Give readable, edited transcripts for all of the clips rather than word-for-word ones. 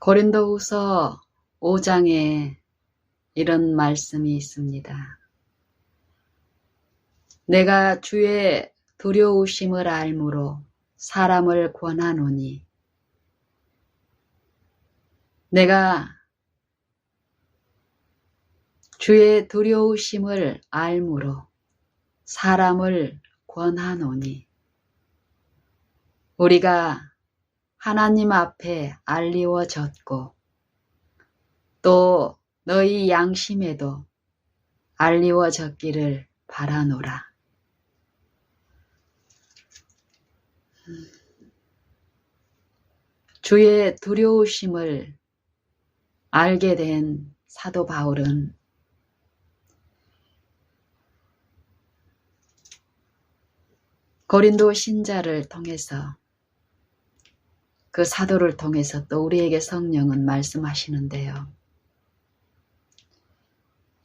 고린도후서 5장에 이런 말씀이 있습니다. 내가 주의 두려우심을 알므로 사람을 권하노니 내가 주의 두려우심을 알므로 사람을 권하노니 우리가 하나님 앞에 알리워졌고 또 너희 양심에도 알리워졌기를 바라노라. 주의 두려우심을 알게 된 사도 바울은 고린도 신자를 통해서 그 사도를 통해서 또 우리에게 성령은 말씀하시는데요.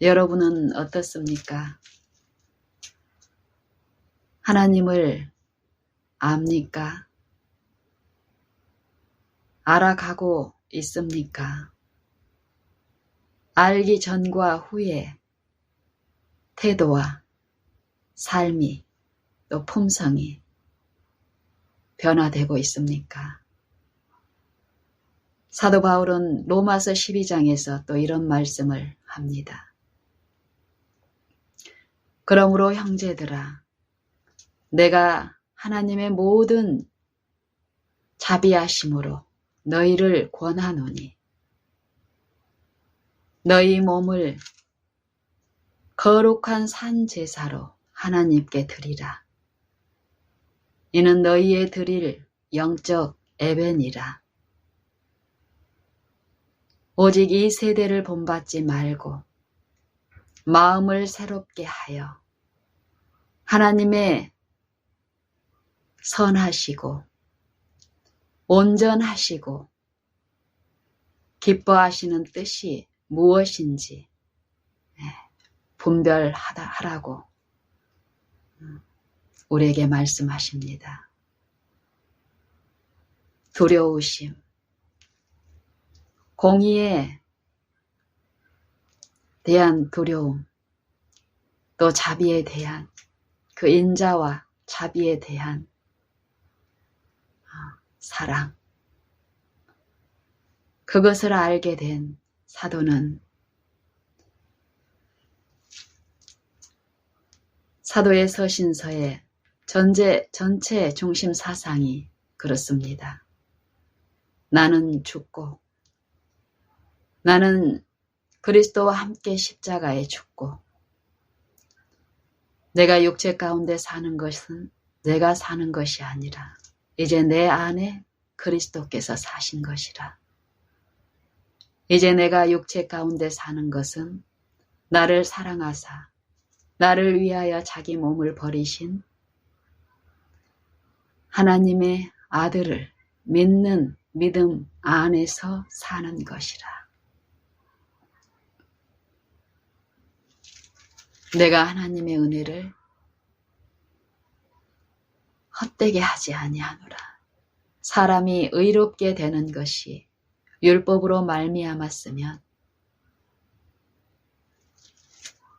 여러분은 어떻습니까? 하나님을 압니까? 알아가고 있습니까? 알기 전과 후에 태도와 삶이 또 품성이 변화되고 있습니까? 사도 바울은 로마서 12장에서 또 이런 말씀을 합니다. 그러므로 형제들아, 내가 하나님의 모든 자비하심으로 너희를 권하노니 너희 몸을 거룩한 산 제사로 하나님께 드리라. 이는 너희의 드릴 영적 예배니라. 오직 이 세대를 본받지 말고 마음을 새롭게 하여 하나님의 선하시고 온전하시고 기뻐하시는 뜻이 무엇인지 분별하라고 우리에게 말씀하십니다. 두려우심, 공의에 대한 두려움, 또 자비에 대한 그 인자와 자비에 대한 사랑, 그것을 알게 된 사도는 사도의 서신서의 전체 중심 사상이 그렇습니다. 나는 죽고 나는 그리스도와 함께 십자가에 죽고 내가 육체 가운데 사는 것은 내가 사는 것이 아니라 이제 내 안에 그리스도께서 사신 것이라. 이제 내가 육체 가운데 사는 것은 나를 사랑하사 나를 위하여 자기 몸을 버리신 하나님의 아들을 믿는 믿음 안에서 사는 것이라. 내가 하나님의 은혜를 헛되게 하지 아니하노라. 사람이 의롭게 되는 것이 율법으로 말미암았으면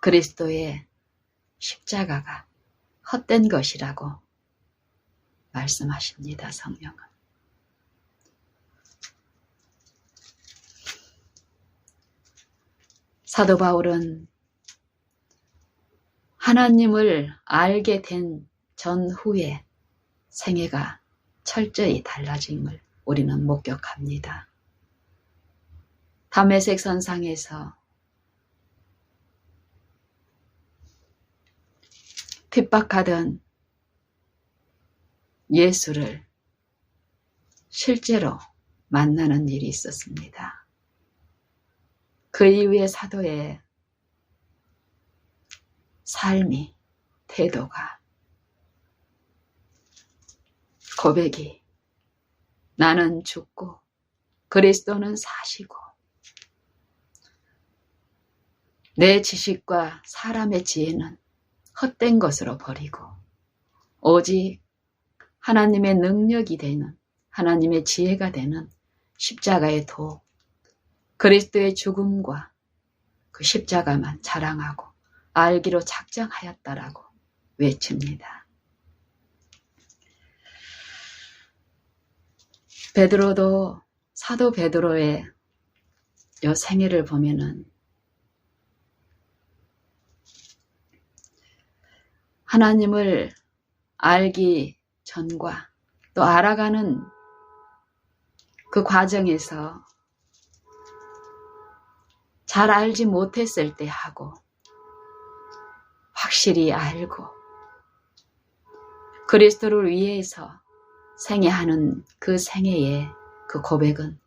그리스도의 십자가가 헛된 것이라고 말씀하십니다. 성령은. 사도 바울은 하나님을 알게 된 전후에 생애가 철저히 달라짐을 우리는 목격합니다. 담에색 선상에서 핍박하던 예수를 실제로 만나는 일이 있었습니다. 그 이후에 사도의 삶이, 태도가, 고백이 나는 죽고 그리스도는 사시고 내 지식과 사람의 지혜는 헛된 것으로 버리고 오직 하나님의 능력이 되는 하나님의 지혜가 되는 십자가의 도 그리스도의 죽음과 그 십자가만 자랑하고 알기로 작정하였다라고 외칩니다. 베드로도 사도 베드로의 요 생애를 보면은 하나님을 알기 전과 또 알아가는 그 과정에서 잘 알지 못했을 때 하고 확실히 알고 그리스도를 위해서 생애하는 그 생애의 그 고백은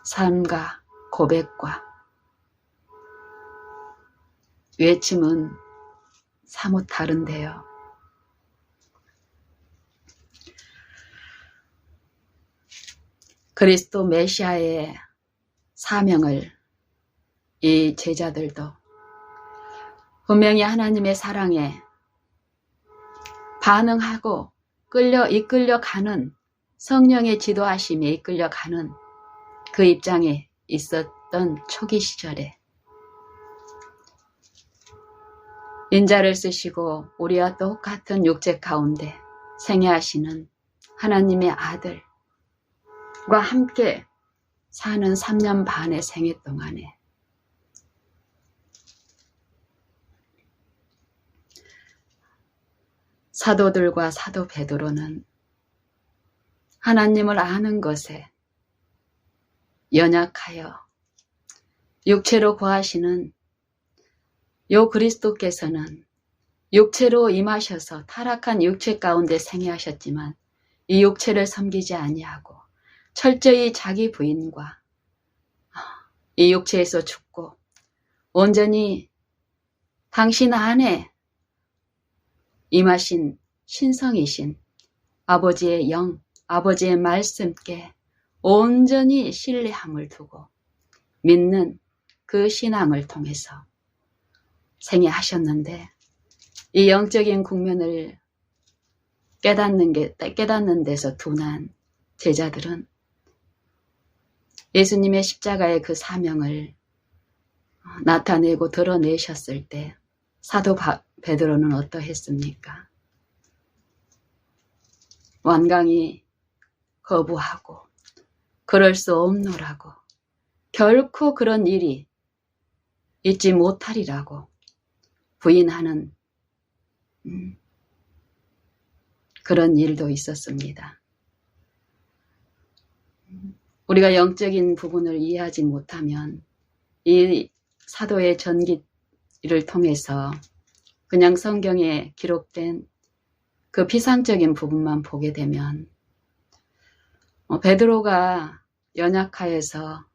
삶과 고백과 외침은 사뭇 다른데요. 그리스도 메시아의 사명을 이 제자들도 분명히 하나님의 사랑에 반응하고 이끌려가는 성령의 지도하심에 이끌려가는 그 입장에 있었던 초기 시절에 인자를 쓰시고 우리와 똑같은 육체 가운데 생애하시는 하나님의 아들과 함께 사는 3년 반의 생애 동안에 사도들과 사도 베드로는 하나님을 아는 것에 연약하여 육체로 거하시는 요 그리스도께서는 육체로 임하셔서 타락한 육체 가운데 생애하셨지만 이 육체를 섬기지 아니하고 철저히 자기 부인과 이 육체에서 죽고 온전히 당신 안에 임하신 신성이신 아버지의 영, 아버지의 말씀께 온전히 신뢰함을 두고 믿는 그 신앙을 통해서 생애하셨는데 이 영적인 국면을 깨닫는 데서 둔한 제자들은 예수님의 십자가의 그 사명을 나타내고 드러내셨을 때 사도 베드로는 어떠했습니까? 완강히 거부하고 그럴 수 없노라고 결코 그런 일이 있지 못하리라고 부인하는 그런 일도 있었습니다. 우리가 영적인 부분을 이해하지 못하면 이 사도의 전기를 통해서 그냥 성경에 기록된 그 피상적인 부분만 보게 되면 베드로가 연약하여서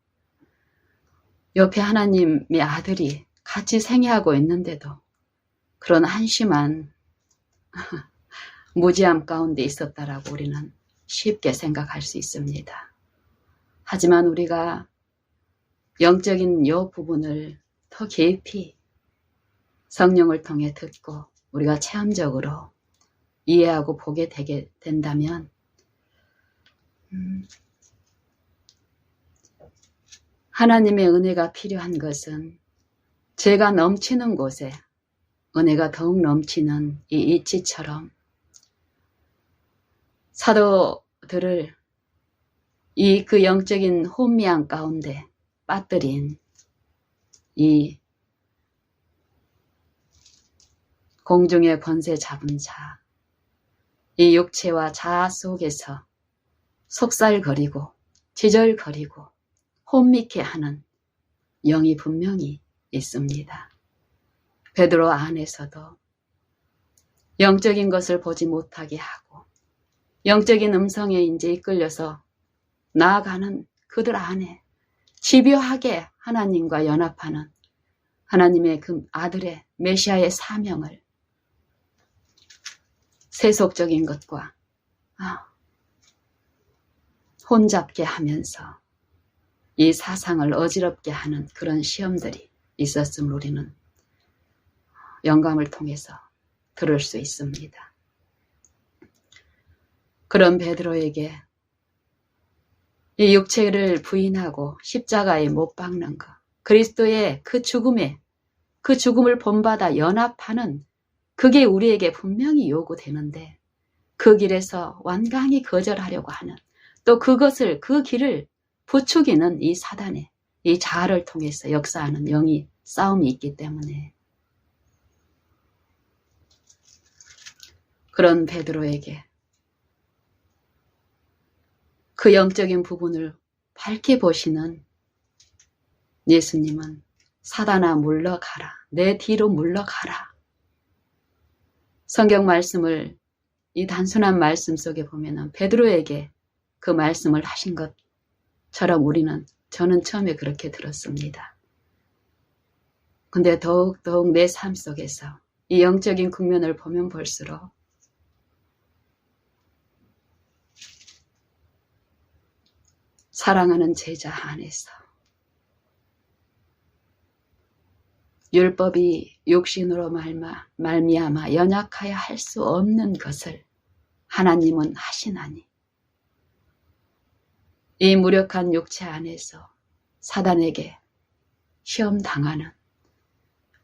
옆에 하나님의 아들이 같이 생애하고 있는데도 그런 한심한 무지함 가운데 있었다라고 우리는 쉽게 생각할 수 있습니다. 하지만 우리가 영적인 이 부분을 더 깊이 성령을 통해 듣고 우리가 체험적으로 이해하고 보게 되게 된다면 하나님의 은혜가 필요한 것은 죄가 넘치는 곳에 은혜가 더욱 넘치는 이 이치처럼 사도들을 이 그 영적인 혼미함 가운데 빠뜨린 이 공중의 권세 잡은 자, 이 육체와 자아 속에서 속살거리고 지절거리고 혼미케 하는 영이 분명히 있습니다. 베드로 안에서도 영적인 것을 보지 못하게 하고 영적인 음성에 이제 이끌려서 나아가는 그들 안에 집요하게 하나님과 연합하는 하나님의 그 아들의 메시아의 사명을 세속적인 것과 혼잡게 하면서 이 사상을 어지럽게 하는 그런 시험들이 있었음을 우리는 영감을 통해서 들을 수 있습니다. 그런 베드로에게 이 육체를 부인하고 십자가에 못 박는 것, 그리스도의 그 죽음에, 그 죽음을 본받아 연합하는 그게 우리에게 분명히 요구되는데 그 길에서 완강히 거절하려고 하는, 또 그것을, 그 길을 부추기는 이 사단의 이 자아를 통해서 역사하는 영이 싸움이 있기 때문에 그런 베드로에게 그 영적인 부분을 밝게 보시는 예수님은 사단아 물러가라, 내 뒤로 물러가라. 성경 말씀을 이 단순한 말씀 속에 보면은 베드로에게 그 말씀을 하신 것처럼 저는 처음에 그렇게 들었습니다. 근데 더욱더욱 내 삶 속에서 이 영적인 국면을 보면 볼수록 사랑하는 제자 안에서 율법이 육신으로 말미암아 연약하여 할 수 없는 것을 하나님은 하시나니 이 무력한 육체 안에서 사단에게 시험당하는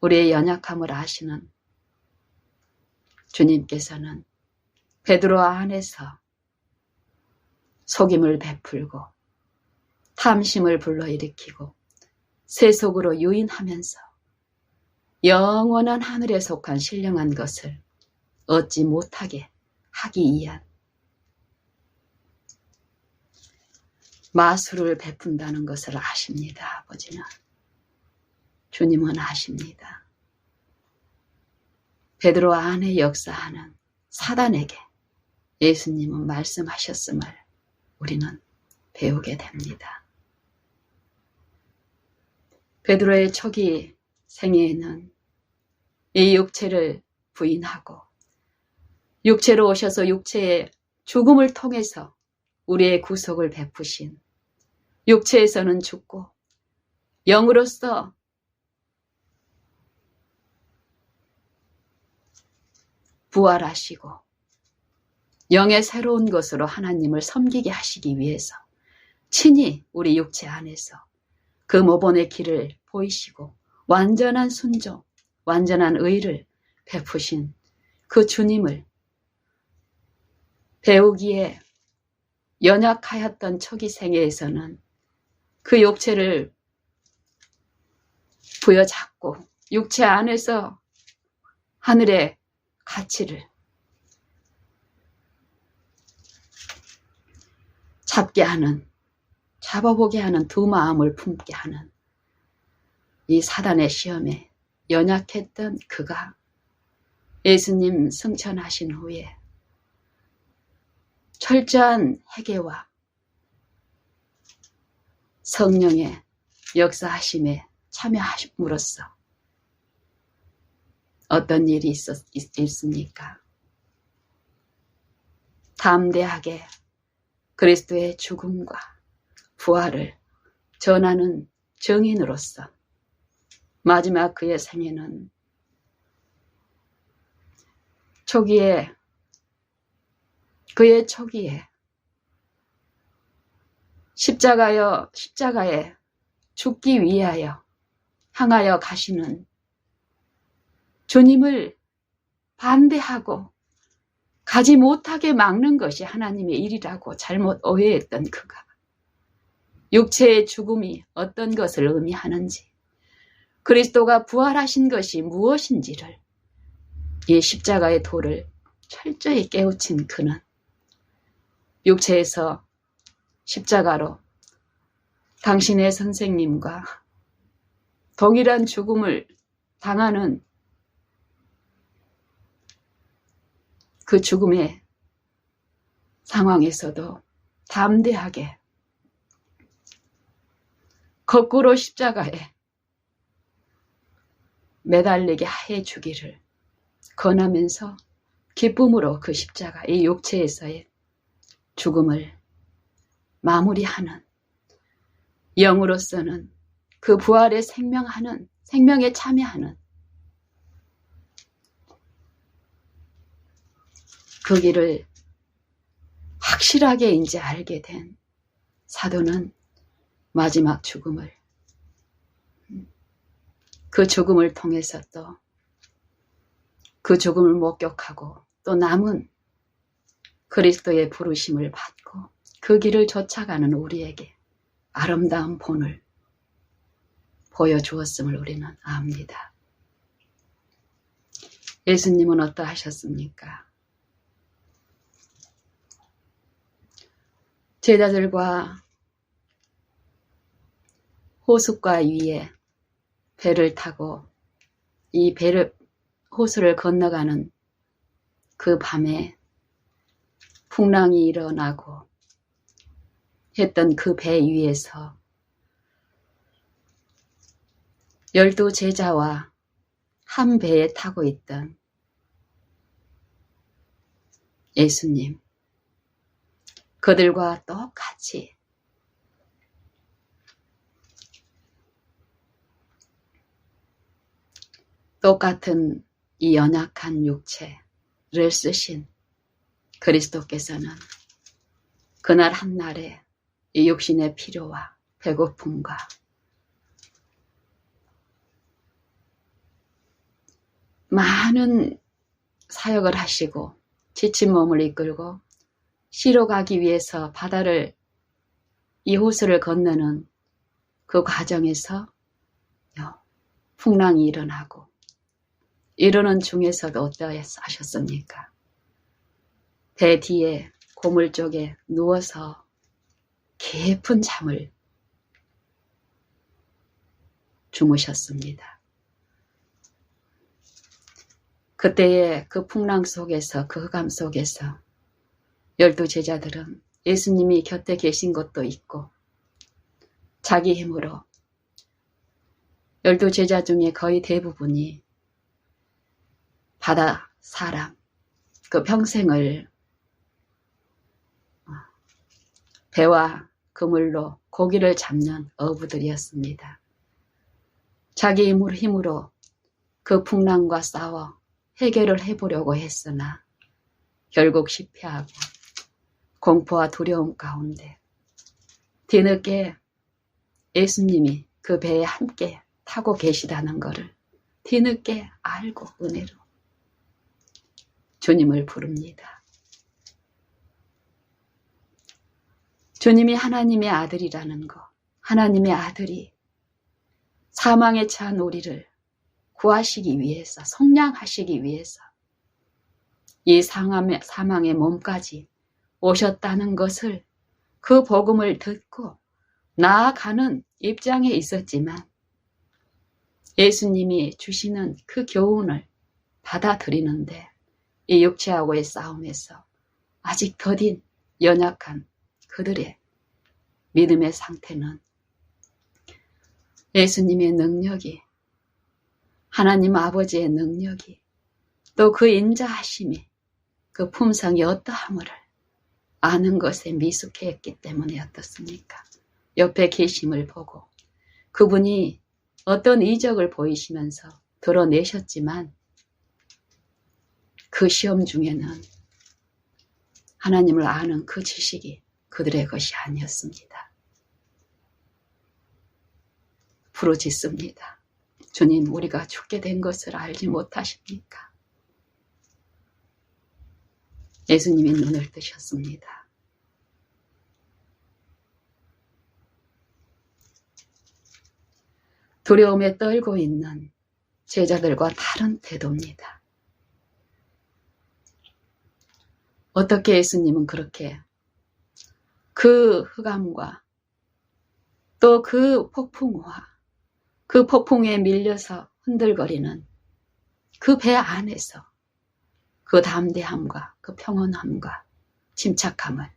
우리의 연약함을 아시는 주님께서는 베드로 안에서 속임을 베풀고 탐심을 불러일으키고 세속으로 유인하면서 영원한 하늘에 속한 신령한 것을 얻지 못하게 하기 위한 마술을 베푼다는 것을 아십니다. 아버지는. 주님은 아십니다. 베드로 안에 역사하는 사단에게 예수님은 말씀하셨음을 우리는 배우게 됩니다. 베드로의 초기 생애에는 이 육체를 부인하고 육체로 오셔서 육체의 죽음을 통해서 우리의 구속을 베푸신, 육체에서는 죽고 영으로서 부활하시고 영의 새로운 것으로 하나님을 섬기게 하시기 위해서 친히 우리 육체 안에서 그 모본의 길을 보이시고 완전한 순종, 완전한 의를 베푸신 그 주님을 배우기에 연약하였던 초기 생애에서는 그 육체를 부여잡고 육체 안에서 하늘의 가치를 잡게 하는, 잡아보게 하는 두 마음을 품게 하는 이 사단의 시험에 연약했던 그가 예수님 승천하신 후에 철저한 회개와 성령의 역사하심에 참여하심으로써 어떤 일이 있습니까? 담대하게 그리스도의 죽음과 부활을 전하는 증인으로서 마지막 그의 생애는 그의 초기에 십자가에 죽기 위하여 향하여 가시는 주님을 반대하고 가지 못하게 막는 것이 하나님의 일이라고 잘못 오해했던 그가 육체의 죽음이 어떤 것을 의미하는지, 그리스도가 부활하신 것이 무엇인지를 이 십자가의 도를 철저히 깨우친 그는 육체에서 십자가로 당신의 선생님과 동일한 죽음을 당하는 그 죽음의 상황에서도 담대하게 거꾸로 십자가에 매달리게 해 주기를 권하면서 기쁨으로 그 십자가, 이 육체에서의 죽음을 마무리하는, 영으로서는 그 부활에 생명에 참여하는 그 길을 확실하게 이제 알게 된 사도는 마지막 죽음을, 그 죽음을 통해서 또 그 죽음을 목격하고 또 남은 그리스도의 부르심을 받고 그 길을 쫓아가는 우리에게 아름다운 본을 보여주었음을 우리는 압니다. 예수님은 어떠하셨습니까? 제자들과 호숫가 위에 배를 타고 이 호수를 건너가는 그 밤에 풍랑이 일어나고 했던 그 배 위에서 12 제자와 한 배에 타고 있던 예수님, 그들과 똑같이 똑같은 이 연약한 육체를 쓰신 그리스도께서는 그날 한날에 이 육신의 필요와 배고픔과 많은 사역을 하시고 지친 몸을 이끌고 시로 가기 위해서 바다를 이 호수를 건너는 그 과정에서 풍랑이 일어나고 이러는 중에서도 어떠하셨습니까? 배 뒤에 고물 쪽에 누워서 깊은 잠을 주무셨습니다. 그때의 그 풍랑 속에서, 그 흑암 속에서 12 제자들은 예수님이 곁에 계신 것도 있고 자기 힘으로 12 제자 중에 거의 대부분이 바다 사람, 그 평생을 배와 그물로 고기를 잡는 어부들이었습니다. 자기 힘으로 그 풍랑과 싸워 해결을 해보려고 했으나 결국 실패하고 공포와 두려움 가운데 뒤늦게 예수님이 그 배에 함께 타고 계시다는 것을 뒤늦게 알고 은혜로 주님을 부릅니다. 주님이 하나님의 아들이라는 것, 하나님의 아들이 사망에 처한 우리를 구하시기 위해서, 속량하시기 위해서 이 사망의 몸까지 오셨다는 것을, 그 복음을 듣고 나아가는 입장에 있었지만 예수님이 주시는 그 교훈을 받아들이는데 이 육체하고의 싸움에서 아직 더딘 연약한 그들의 믿음의 상태는 예수님의 능력이, 하나님 아버지의 능력이, 또 그 인자하심이, 그 품성이 어떠함을 아는 것에 미숙했기 때문에 어떻습니까? 옆에 계심을 보고 그분이 어떤 이적을 보이시면서 드러내셨지만 그 시험 중에는 하나님을 아는 그 지식이 그들의 것이 아니었습니다. 부르짖습니다. 주님, 우리가 죽게 된 것을 알지 못하십니까? 예수님이 눈을 뜨셨습니다. 두려움에 떨고 있는 제자들과 다른 태도입니다. 어떻게 예수님은 그렇게 그 흑암과 또 그 폭풍과 그 폭풍에 밀려서 흔들거리는 그 배 안에서 그 담대함과 그 평온함과 침착함을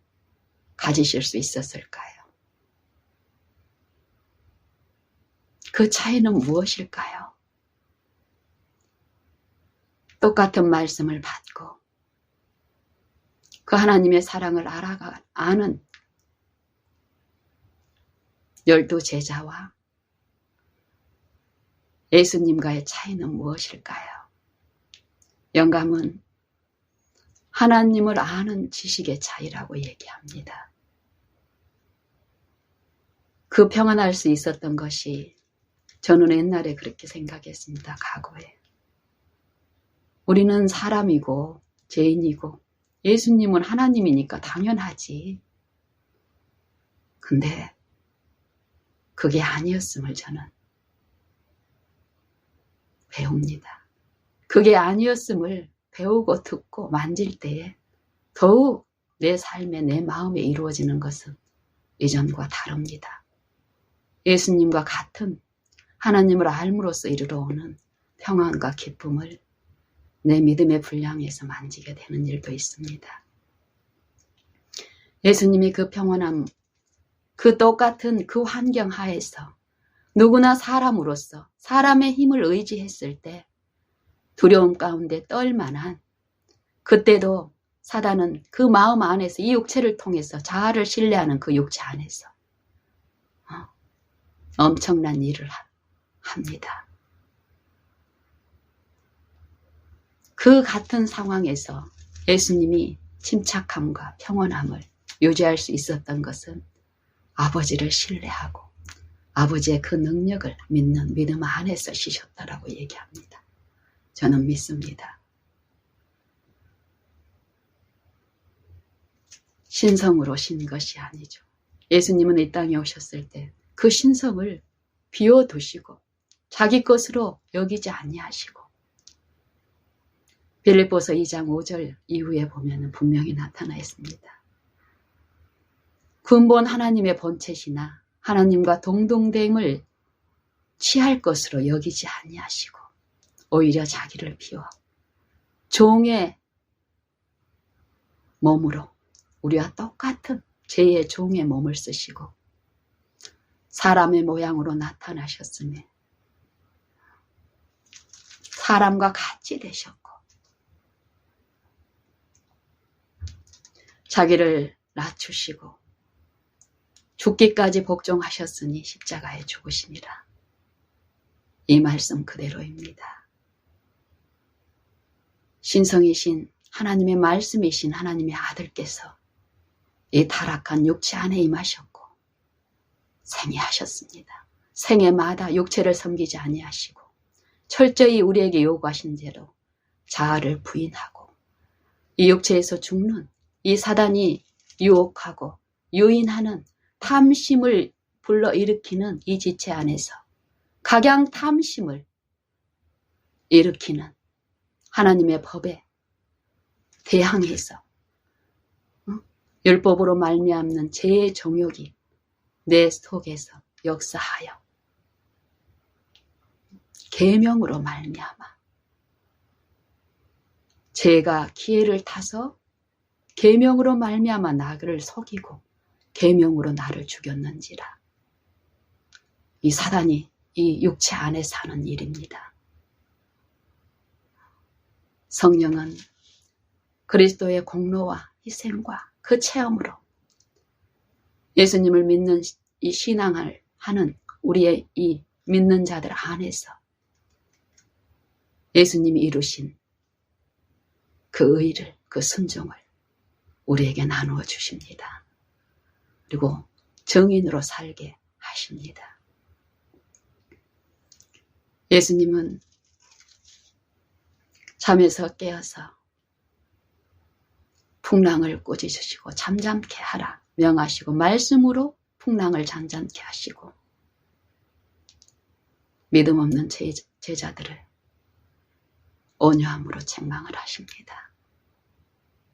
가지실 수 있었을까요? 그 차이는 무엇일까요? 똑같은 말씀을 받고 그 하나님의 사랑을 아는 12 제자와 예수님과의 차이는 무엇일까요? 영감은 하나님을 아는 지식의 차이라고 얘기합니다. 그 평안할 수 있었던 것이 저는 옛날에 그렇게 생각했습니다. 과거에. 우리는 사람이고 죄인이고 예수님은 하나님이니까 당연하지. 근데 그게 아니었음을 저는 배웁니다. 그게 아니었음을 배우고 듣고 만질 때에 더욱 내 삶에 내 마음에 이루어지는 것은 이전과 다릅니다. 예수님과 같은 하나님을 알므로써 이르러오는 평안과 기쁨을 내 믿음의 분량에서 만지게 되는 일도 있습니다. 예수님이 그 평안함, 그 똑같은 그 환경 하에서 누구나 사람으로서 사람의 힘을 의지했을 때 두려움 가운데 떨만한, 그때도 사단은 그 마음 안에서 이 육체를 통해서 자아를 신뢰하는 그 육체 안에서 엄청난 일을 합니다. 그 같은 상황에서 예수님이 침착함과 평온함을 유지할 수 있었던 것은 아버지를 신뢰하고 아버지의 그 능력을 믿는 믿음 안에서 쉬셨다라고 얘기합니다. 저는 믿습니다. 신성으로 신 것이 아니죠. 예수님은 이 땅에 오셨을 때 그 신성을 비워두시고 자기 것으로 여기지 아니하시고, 빌립보서 2장 5절 이후에 보면 분명히 나타나 있습니다. 근본 하나님의 본체시나 하나님과 동등됨을 취할 것으로 여기지 아니하시고 오히려 자기를 비워 종의 몸으로 우리와 똑같은 제 종의 몸을 쓰시고 사람의 모양으로 나타나셨으며 사람과 같이 되셨고 자기를 낮추시고 죽기까지 복종하셨으니 십자가에 죽으시니라. 이 말씀 그대로입니다. 신성이신 하나님의 말씀이신 하나님의 아들께서 이 타락한 육체 안에 임하셨고 생애하셨습니다. 생애마다 육체를 섬기지 아니하시고 철저히 우리에게 요구하신 대로 자아를 부인하고 이 육체에서 죽는 이 사단이 유혹하고 유인하는 탐심을 불러일으키는 이 지체 안에서 각양 탐심을 일으키는 하나님의 법에 대항해서 율법으로 말미암는 죄의 정욕이 내 속에서 역사하여 계명으로 말미암아 죄가 기회를 타서 계명으로 말미암아 나를 속이고 계명으로 나를 죽였는지라. 이 사단이 이 육체 안에 사는 일입니다. 성령은 그리스도의 공로와 희생과 그 체험으로 예수님을 믿는 이 신앙을 하는 우리의 이 믿는 자들 안에서 예수님이 이루신 그 의를, 그 순종을 우리에게 나누어 주십니다. 그리고 정인으로 살게 하십니다. 예수님은 잠에서 깨어서 풍랑을 꾸짖으시고 잠잠케 하라 명하시고 말씀으로 풍랑을 잠잠케 하시고 믿음 없는 제자들을 온유함으로 책망을 하십니다.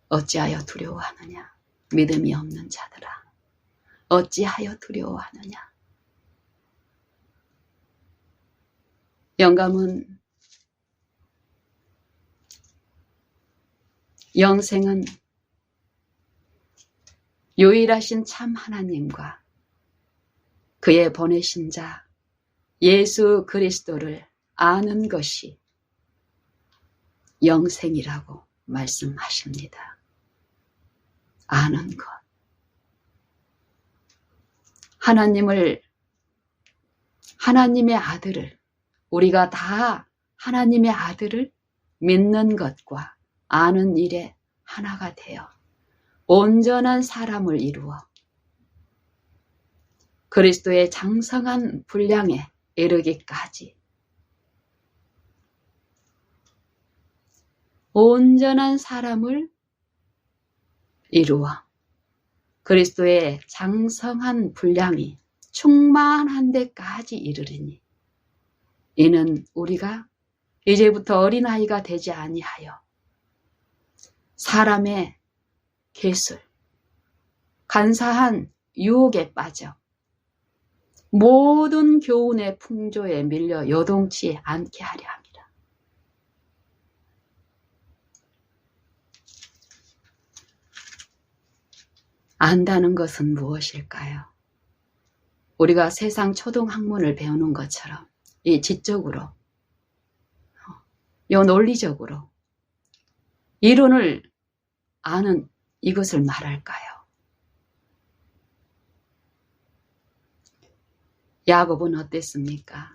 어찌하여 두려워하느냐 믿음이 없는 자들아 어찌하여 두려워하느냐. 영감은 영생은 유일하신 참 하나님과 그의 보내신 자 예수 그리스도를 아는 것이 영생이라고 말씀하십니다. 아는 것. 하나님의 아들을, 우리가 다 하나님의 아들을 믿는 것과 아는 일에 하나가 되어 온전한 사람을 이루어 그리스도의 장성한 분량에 이르기까지 온전한 사람을 이루어 그리스도의 장성한 분량이 충만한 데까지 이르리니 이는 우리가 이제부터 어린아이가 되지 아니하여 사람의 계술, 간사한 유혹에 빠져 모든 교훈의 풍조에 밀려 요동치 않게 하려 합니다. 안다는 것은 무엇일까요? 우리가 세상 초등학문을 배우는 것처럼 이 지적으로, 요 논리적으로 이론을 아는 이것을 말할까요? 야곱은 어땠습니까?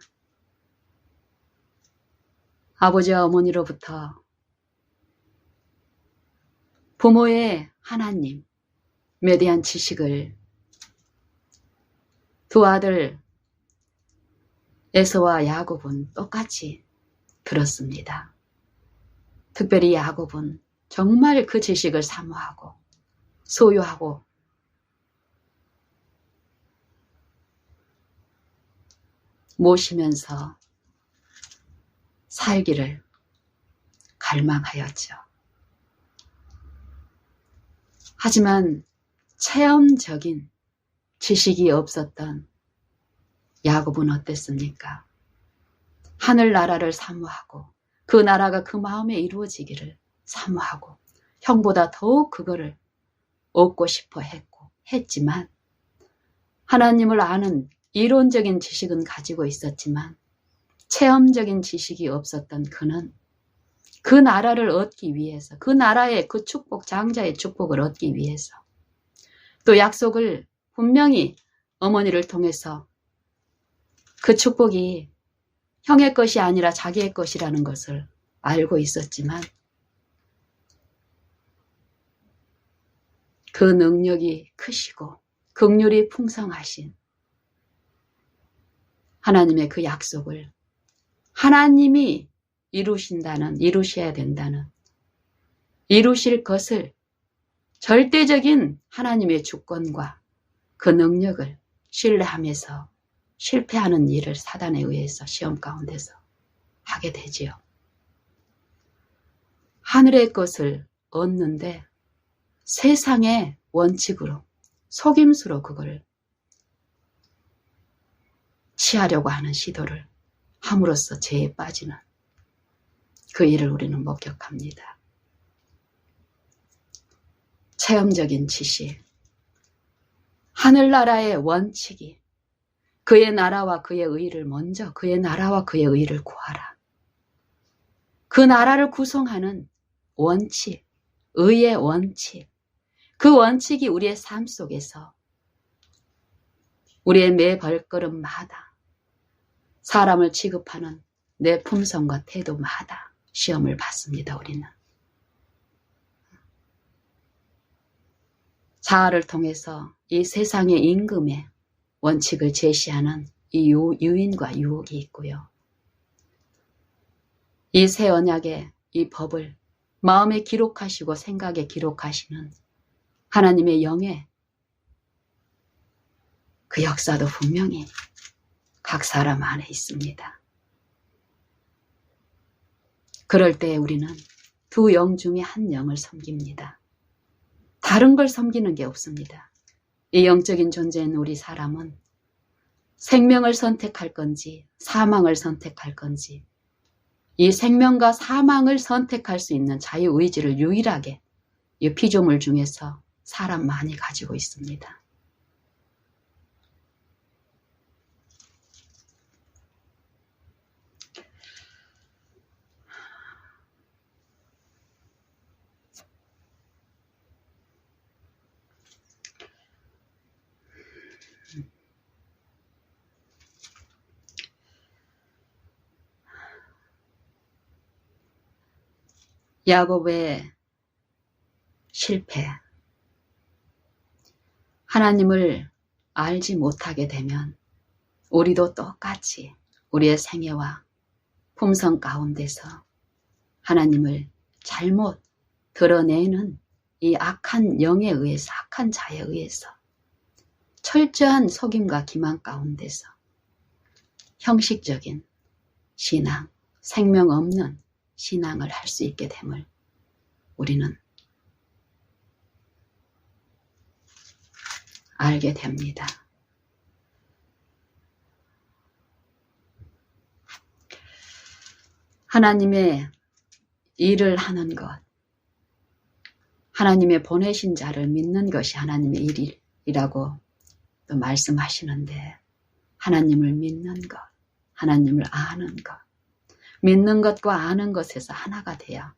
아버지와 어머니로부터 부모의 하나님에 대한 지식을 두 아들 에서와 야곱은 똑같이 들었습니다. 특별히 야곱은 정말 그 지식을 사모하고 소유하고 모시면서 살기를 갈망하였죠. 하지만 체험적인 지식이 없었던 야곱은 어땠습니까? 하늘나라를 사모하고 그 나라가 그 마음에 이루어지기를 사모하고 형보다 더욱 그거를 얻고 싶어 했지만 하나님을 아는 이론적인 지식은 가지고 있었지만 체험적인 지식이 없었던 그는 그 나라를 얻기 위해서 그 나라의 그 축복, 장자의 축복을 얻기 위해서 또 약속을 분명히 어머니를 통해서 그 축복이 형의 것이 아니라 자기의 것이라는 것을 알고 있었지만 그 능력이 크시고 긍휼이 풍성하신 하나님의 그 약속을 하나님이 이루셔야 된다는 이루실 것을 절대적인 하나님의 주권과 그 능력을 신뢰하면서 실패하는 일을 사단에 의해서 시험 가운데서 하게 되지요. 하늘의 것을 얻는데 세상의 원칙으로 속임수로 그걸 취하려고 하는 시도를 함으로써 죄에 빠지는 그 일을 우리는 목격합니다. 체험적인 지식, 하늘나라의 원칙이 그의 나라와 그의 의를 먼저 그의 나라와 그의 의를 구하라. 그 나라를 구성하는 원칙, 의의 원칙, 그 원칙이 우리의 삶 속에서 우리의 매 발걸음마다 사람을 취급하는 내 품성과 태도마다 시험을 받습니다. 우리는. 자아를 통해서 이 세상의 임금의 원칙을 제시하는 이 유인과 유혹이 있고요. 이 새 언약의 이 법을 마음에 기록하시고 생각에 기록하시는 하나님의 영의 그 역사도 분명히 각 사람 안에 있습니다. 그럴 때 우리는 두 영 중에 한 영을 섬깁니다. 다른 걸 섬기는 게 없습니다. 이 영적인 존재인 우리 사람은 생명을 선택할 건지 사망을 선택할 건지 이 생명과 사망을 선택할 수 있는 자유의지를 유일하게 이 피조물 중에서 사람만이 가지고 있습니다. 야곱의 실패, 하나님을 알지 못하게 되면 우리도 똑같이 우리의 생애와 품성 가운데서 하나님을 잘못 드러내는 이 악한 영에 의해서, 악한 자에 의해서 철저한 속임과 기만 가운데서 형식적인 신앙, 생명 없는 신앙을 할 수 있게 됨을 우리는 알게 됩니다. 하나님의 일을 하는 것, 하나님의 보내신 자를 믿는 것이 하나님의 일이라고 또 말씀하시는데, 하나님을 믿는 것, 하나님을 아는 것, 믿는 것과 아는 것에서 하나가 되어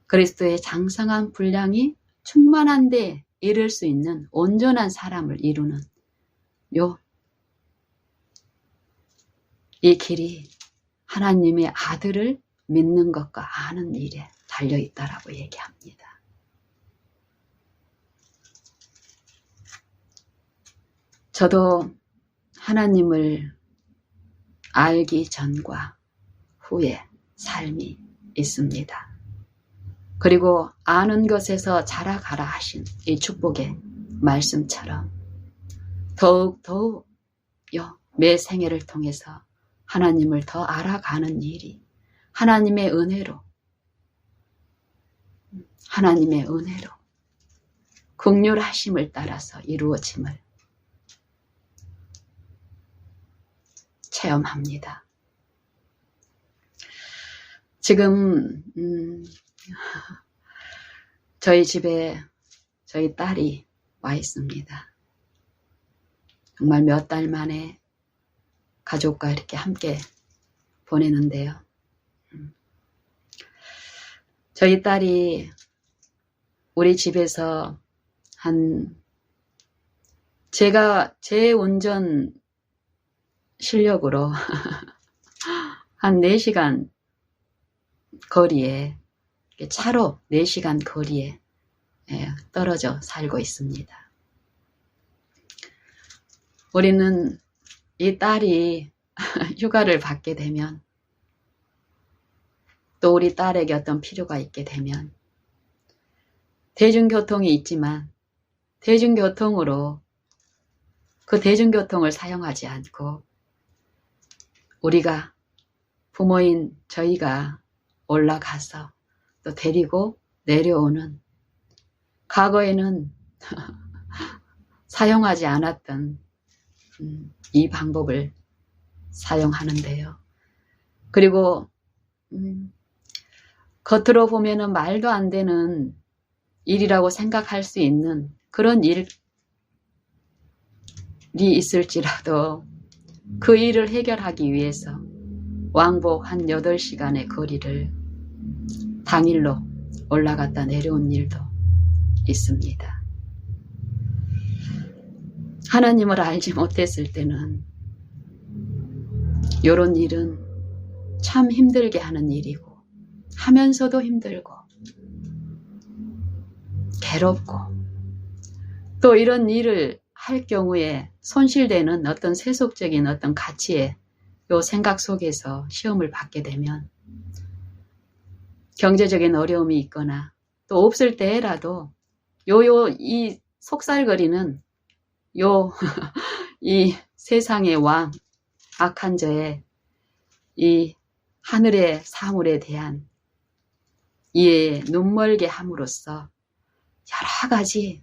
그리스도의 장성한 분량이 충만한 데 이를 수 있는 온전한 사람을 이루는 이 길이 하나님의 아들을 믿는 것과 아는 일에 달려있다라고 얘기합니다. 저도 하나님을 알기 전과 후에 삶이 있습니다. 그리고 아는 것에서 자라가라 하신 이 축복의 말씀처럼 더욱 매 생애를 통해서 하나님을 더 알아가는 일이 하나님의 은혜로 긍휼하심을 따라서 이루어짐을 체험합니다. 지금 저희 집에 저희 딸이 와 있습니다. 정말 몇 달 만에 가족과 이렇게 함께 보내는데요. 저희 딸이 우리 집에서 제가 제 운전 실력으로 한 4시간 거리에, 차로 4시간 거리에 떨어져 살고 있습니다. 우리는 이 딸이 휴가를 받게 되면, 또 우리 딸에게 어떤 필요가 있게 되면 대중교통이 있지만 대중교통으로 그 대중교통을 사용하지 않고 우리가 부모인 저희가 올라가서 또 데리고 내려오는, 과거에는 사용하지 않았던 이 방법을 사용하는데요. 그리고 겉으로 보면은 말도 안 되는 일이라고 생각할 수 있는 그런 일이 있을지라도 그 일을 해결하기 위해서 왕복 한 8시간의 거리를 당일로 올라갔다 내려온 일도 있습니다. 하나님을 알지 못했을 때는 이런 일은 참 힘들게 하는 일이고, 하면서도 힘들고 괴롭고, 또 이런 일을 할 경우에 손실되는 어떤 세속적인 어떤 가치의 요 생각 속에서 시험을 받게 되면 경제적인 어려움이 있거나 또 없을 때라도 이 속살거리는 이 세상의 왕 악한 저의 이 하늘의 사물에 대한 이에 눈멀게 함으로써 여러 가지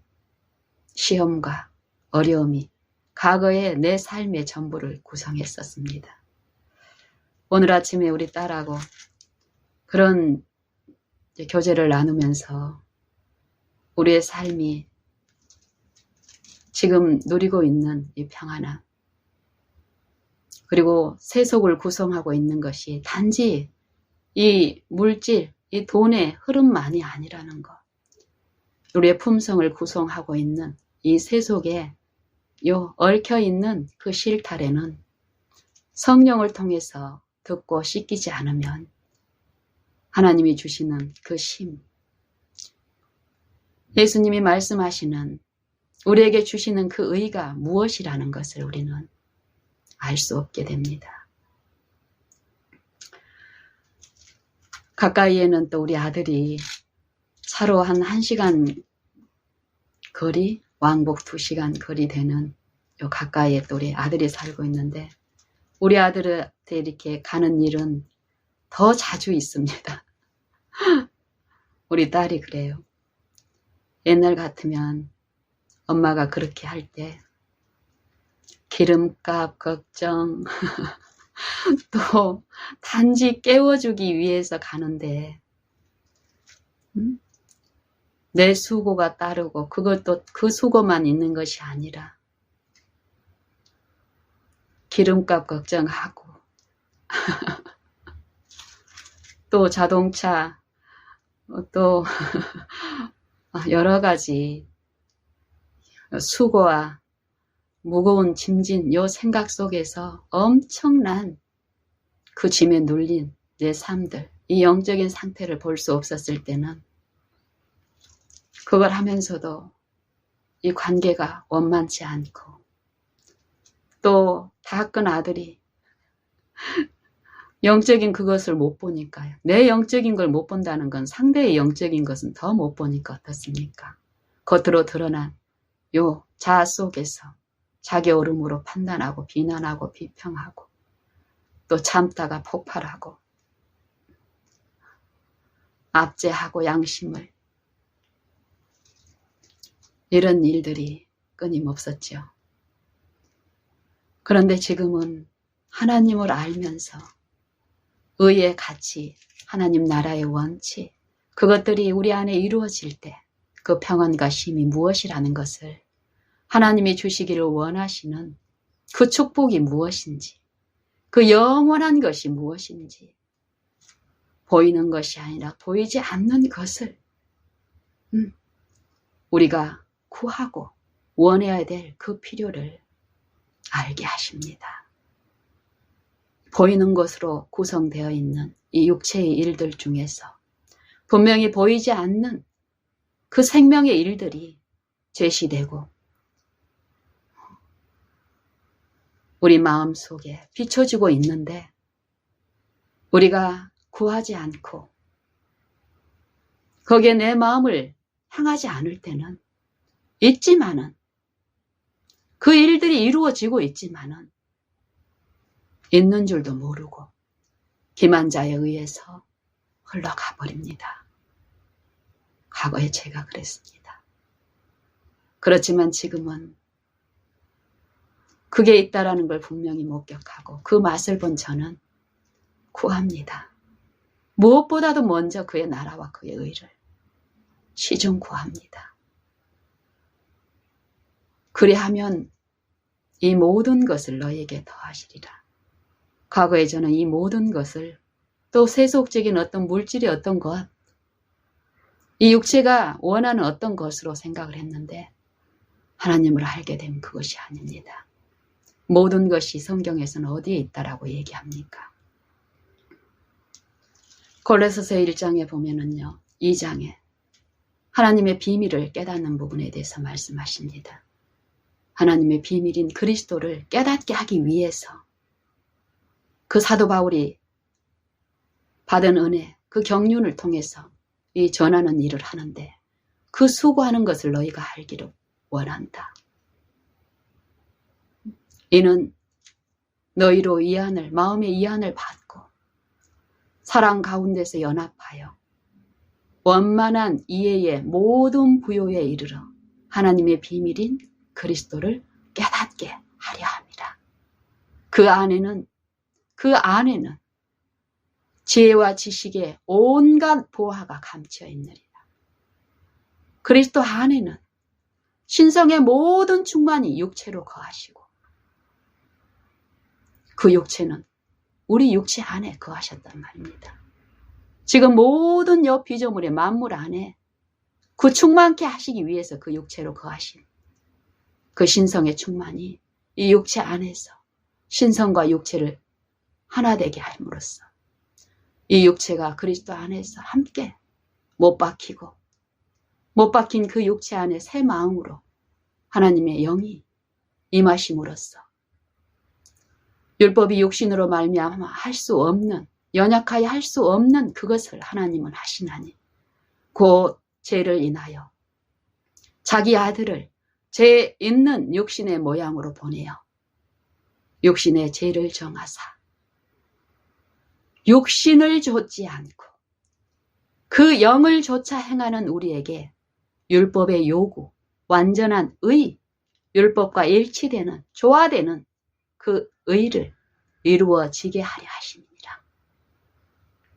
시험과 어려움이 과거의 내 삶의 전부를 구성했었습니다. 오늘 아침에 우리 딸하고 그런 교제를 나누면서 우리의 삶이 지금 누리고 있는 이 평안함, 그리고 세속을 구성하고 있는 것이 단지 이 물질, 이 돈의 흐름만이 아니라는 것, 우리의 품성을 구성하고 있는 이 세속에 얽혀있는 그 실타래는 성령을 통해서 듣고 씻기지 않으면 하나님이 주시는 그 심, 예수님이 말씀하시는 우리에게 주시는 그 의가 무엇이라는 것을 우리는 알 수 없게 됩니다. 가까이에는 또 우리 아들이 차로 한 1시간 거리, 왕복 2시간 거리 되는 요 가까이에 또 우리 아들이 살고 있는데 우리 아들한테 이렇게 가는 일은 더 자주 있습니다. 우리 딸이 그래요. 옛날 같으면 엄마가 그렇게 할 때 기름값 걱정 또 단지 깨워주기 위해서 가는데 내 수고가 따르고 그것도 그 수고만 있는 것이 아니라 기름값 걱정하고 또 자동차 또 여러 가지 수고와 무거운 짐진 요 생각 속에서 엄청난 그 짐에 눌린 내 삶들, 이 영적인 상태를 볼 수 없었을 때는 그걸 하면서도 이 관계가 원만치 않고 또 다 큰 아들이 영적인 그것을 못 보니까요. 내 영적인 걸 못 본다는 건 상대의 영적인 것은 더 못 보니까 어떻습니까? 겉으로 드러난 요 자아 속에서 자기 옳음으로 판단하고 비난하고 비평하고 또 참다가 폭발하고 압제하고 양심을 이런 일들이 끊임없었죠. 그런데 지금은 하나님을 알면서 의의 가치, 하나님 나라의 원칙, 그것들이 우리 안에 이루어질 때 그 평안과 쉼이 무엇이라는 것을 하나님이 주시기를 원하시는 그 축복이 무엇인지, 그 영원한 것이 무엇인지, 보이는 것이 아니라 보이지 않는 것을 우리가 구하고 원해야 될 그 필요를 알게 하십니다. 보이는 것으로 구성되어 있는 이 육체의 일들 중에서 분명히 보이지 않는 그 생명의 일들이 제시되고 우리 마음속에 비춰지고 있는데 우리가 구하지 않고 거기에 내 마음을 향하지 않을 때는 있지만은 그 일들이 이루어지고 있지만은 있는 줄도 모르고 기만자에 의해서 흘러가 버립니다. 과거에 제가 그랬습니다. 그렇지만 지금은 그게 있다라는 걸 분명히 목격하고 그 맛을 본 저는 구합니다. 무엇보다도 먼저 그의 나라와 그의 의를 시중 구합니다. 그리하면 이 모든 것을 너에게 더하시리라. 과거에 저는 이 모든 것을 또 세속적인 어떤 물질이 어떤 것, 이 육체가 원하는 어떤 것으로 생각을 했는데 하나님을 알게 되면 그것이 아닙니다. 모든 것이 성경에서는 어디에 있다라고 얘기합니까? 골로새서 1장에 보면은요, 2장에 하나님의 비밀을 깨닫는 부분에 대해서 말씀하십니다. 하나님의 비밀인 그리스도를 깨닫게 하기 위해서 그 사도 바울이 받은 은혜, 그 경륜을 통해서 이 전하는 일을 하는데 그 수고하는 것을 너희가 알기를 원한다. 이는 너희로 이안을, 마음의 이안을 받고 사랑 가운데서 연합하여 원만한 이해의 모든 부요에 이르러 하나님의 비밀인 그리스도를 깨닫게 하려 함이라. 그 안에는 지혜와 지식의 온갖 보화가 감춰 있느니라. 그리스도 안에는 신성의 모든 충만이 육체로 거하시고 그 육체는 우리 육체 안에 거하셨단 말입니다. 지금 모든 옆 피조물의 만물 안에 그 충만케 하시기 위해서 그 육체로 거하신 그 신성의 충만이 이 육체 안에서 신성과 육체를 하나 되게 함으로써 이 육체가 그리스도 안에서 함께 못 박힌 그 육체 안에 새 마음으로 하나님의 영이 임하심으로써 율법이 육신으로 말미암아 할 수 없는, 연약하여 할 수 없는 그것을 하나님은 하시나니 곧 죄를 인하여 자기 아들을 죄 있는 육신의 모양으로 보내어 육신의 죄를 정하사 육신을 좇지 않고 그 영을 조차 행하는 우리에게 율법의 요구, 완전한 의, 율법과 일치되는, 조화되는 그 의를 이루어지게 하려 하시니라.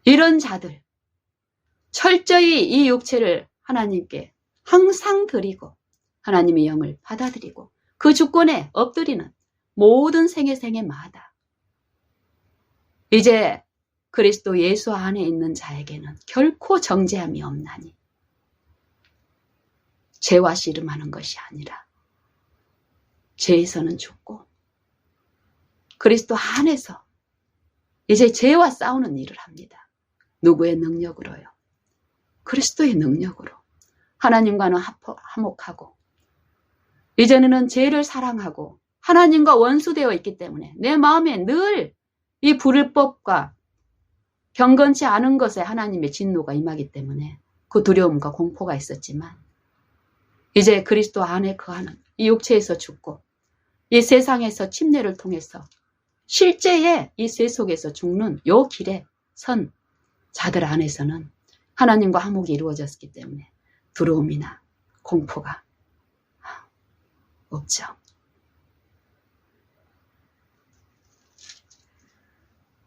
이런 자들, 철저히 이 육체를 하나님께 항상 드리고 하나님의 영을 받아들이고 그 주권에 엎드리는 모든 생애마다 이제 그리스도 예수 안에 있는 자에게는 결코 정죄함이 없나니 죄와 씨름하는 것이 아니라 죄에서는 죽고 그리스도 안에서 이제 죄와 싸우는 일을 합니다. 누구의 능력으로요? 그리스도의 능력으로 하나님과는 화목하고 이제는 죄를 사랑하고 하나님과 원수되어 있기 때문에 내 마음에 늘 이 불법과 경건치 않은 것에 하나님의 진노가 임하기 때문에 그 두려움과 공포가 있었지만 이제 그리스도 안에 거하는 이 육체에서 죽고 이 세상에서 침례를 통해서 실제의 이 세속에서 죽는 요 길에 선 자들 안에서는 하나님과 화목이 이루어졌기 때문에 두려움이나 공포가 없죠.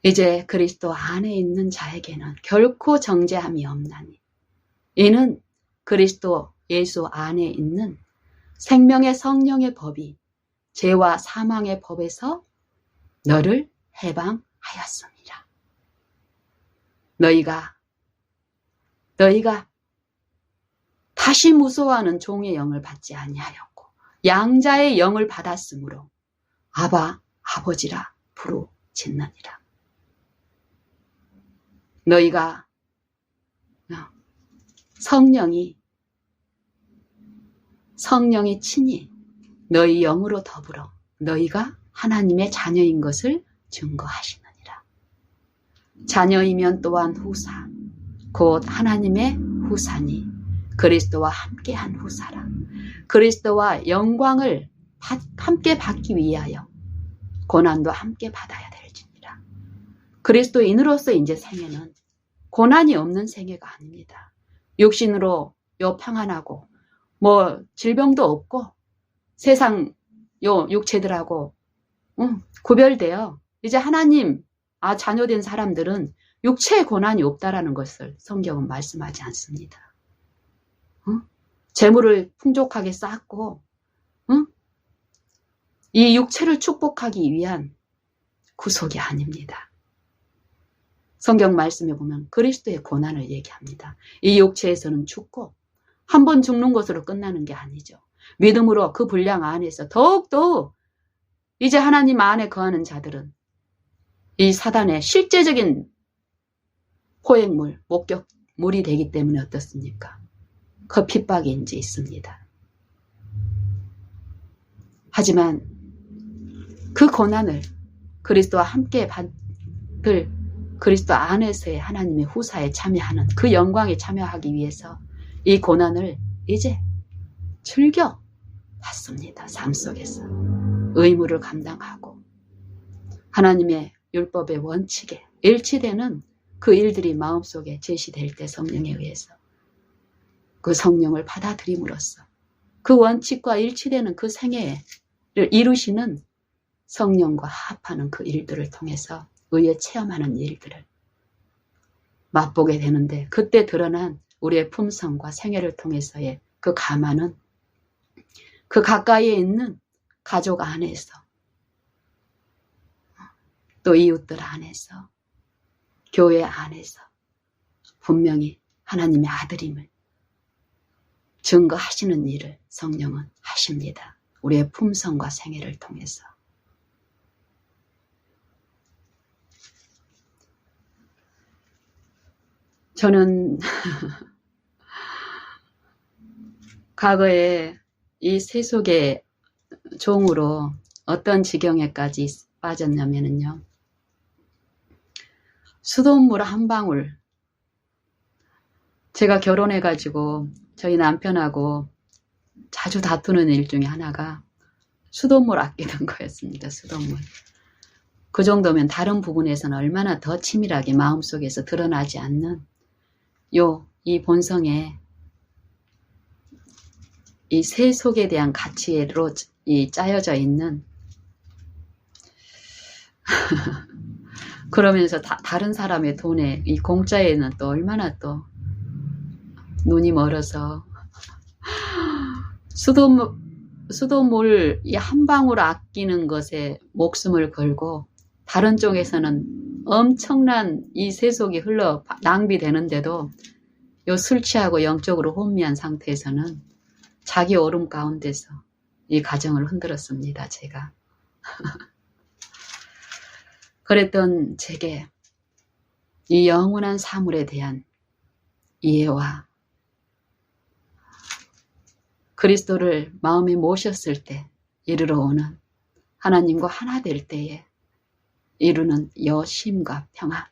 이제 그리스도 안에 있는 자에게는 결코 정죄함이 없나니 이는 그리스도 예수 안에 있는 생명의 성령의 법이 죄와 사망의 법에서 너를 해방하였습니다. 너희가 다시 무서워하는 종의 영을 받지 아니하였고 양자의 영을 받았으므로 아바 아버지라 부르짖느니라. 너희가 성령이 친히 너희 영으로 더불어 너희가 하나님의 자녀인 것을 증거하시느니라. 자녀이면 또한 후사 곧 하나님의 후사니 그리스도와 함께한 후사라. 그리스도와 영광을 함께 받기 위하여 고난도 함께 받아야 될지니라. 그리스도인으로서 이제 생애는 고난이 없는 생애가 아닙니다. 육신으로 평안하고 질병도 없고 세상 육체들하고 구별되어 이제 하나님 자녀된 사람들은 육체의 고난이 없다라는 것을 성경은 말씀하지 않습니다. 재물을 풍족하게 쌓고 이 육체를 축복하기 위한 구속이 아닙니다. 성경 말씀에 보면 그리스도의 고난을 얘기합니다. 이 육체에서는 죽고 한 번 죽는 것으로 끝나는 게 아니죠. 믿음으로 그 분량 안에서 더욱더 이제 하나님 안에 거하는 자들은 이 사단의 실제적인 포획물, 목격물이 되기 때문에 어떻습니까? 그 핍박이 이제 있습니다. 하지만 그 고난을 그리스도와 함께 받을 그리스도 안에서의 하나님의 후사에 참여하는 그 영광에 참여하기 위해서 이 고난을 이제 즐겨 받습니다. 삶 속에서 의무를 감당하고 하나님의 율법의 원칙에 일치되는 그 일들이 마음속에 제시될 때 성령에 의해서 그 성령을 받아들임으로써 그 원칙과 일치되는 그 생애를 이루시는 성령과 합하는 그 일들을 통해서 의에 체험하는 일들을 맛보게 되는데 그때 드러난 우리의 품성과 생애를 통해서의 그 감화는 그 가까이에 있는 가족 안에서 또 이웃들 안에서 교회 안에서 분명히 하나님의 아들임을 증거하시는 일을 성령은 하십니다. 우리의 품성과 생애를 통해서. 저는 과거에 이 세속의 종으로 어떤 지경에까지 빠졌냐면요. 수돗물 한 방울. 제가 결혼해가지고 저희 남편하고 자주 다투는 일 중에 하나가 수돗물 아끼는 거였습니다. 수돗물. 그 정도면 다른 부분에서는 얼마나 더 치밀하게 마음속에서 드러나지 않는 이 본성에 이 세속에 대한 가치로 짜여져 있는 그러면서 다른 사람의 돈에 이 공짜에는 또 얼마나 또 눈이 멀어서 수돗물 이 한 방울 아끼는 것에 목숨을 걸고 다른 쪽에서는 엄청난 이 세속이 흘러 낭비되는데도 요 술 취하고 영적으로 혼미한 상태에서는 자기 오름 가운데서 이 가정을 흔들었습니다. 제가. 그랬던 제게 이 영원한 사물에 대한 이해와 그리스도를 마음에 모셨을 때 이르러 오는 하나님과 하나 될 때에 이루는 여심과 평안.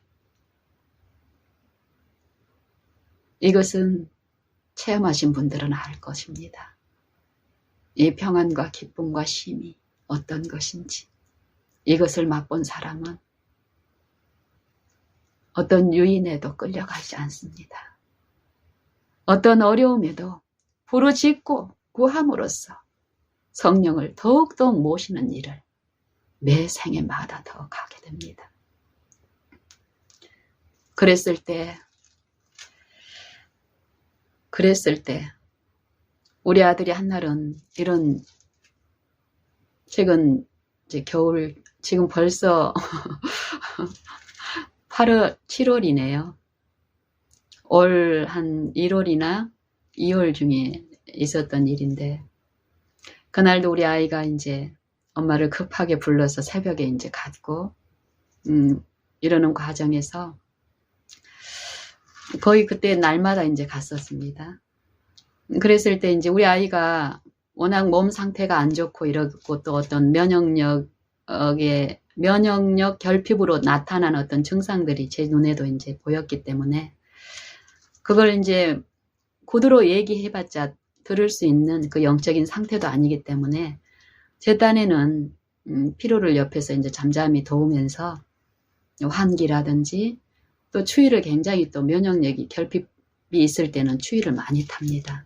이것은 체험하신 분들은 알 것입니다. 이 평안과 기쁨과 쉼이 어떤 것인지 이것을 맛본 사람은 어떤 유인에도 끌려가지 않습니다. 어떤 어려움에도 부르짖고 구함으로써 성령을 더욱더욱 모시는 일을 매 생애마다 더 가게 됩니다. 그랬을 때 우리 아들이 한날은 이런 최근 이제 겨울 지금 벌써 7월이네요. 올 한 1월이나 2월 중에 있었던 일인데 그날도 우리 아이가 이제 엄마를 급하게 불러서 새벽에 이제 갔고 이러는 과정에서 거의 그때 날마다 이제 갔었습니다. 그랬을 때 이제 우리 아이가 워낙 몸 상태가 안 좋고 이러고 또 어떤 면역력 결핍으로 나타난 어떤 증상들이 제 눈에도 이제 보였기 때문에 그걸 이제 고도로 얘기해봤자 들을 수 있는 그 영적인 상태도 아니기 때문에 제 딴에는 피로를 옆에서 이제 잠잠히 도우면서 환기라든지 또 추위를 굉장히 또 면역력이 결핍이 있을 때는 추위를 많이 탑니다.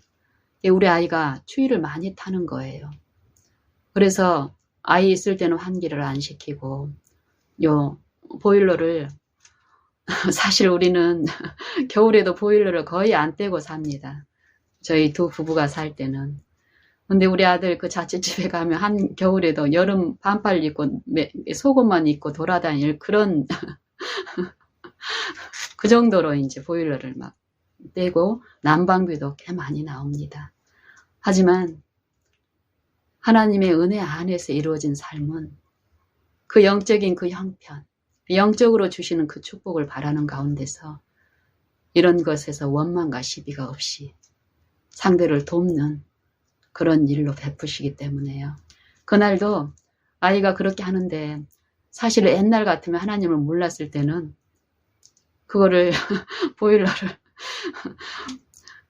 우리 아이가 추위를 많이 타는 거예요. 그래서 아이 있을 때는 환기를 안 시키고 보일러를 사실 우리는 겨울에도 보일러를 거의 안 떼고 삽니다. 저희 두 부부가 살 때는. 근데 우리 아들 그 자취집에 가면 한겨울에도 여름 반팔 입고 속옷만 입고 돌아다닐 그런 그 정도로 이제 보일러를 막 떼고 난방비도 꽤 많이 나옵니다. 하지만 하나님의 은혜 안에서 이루어진 삶은 그 영적인 그 형편, 영적으로 주시는 그 축복을 바라는 가운데서 이런 것에서 원망과 시비가 없이 상대를 돕는 그런 일로 베푸시기 때문에요. 그날도 아이가 그렇게 하는데 사실 옛날 같으면 하나님을 몰랐을 때는 그거를 보일러를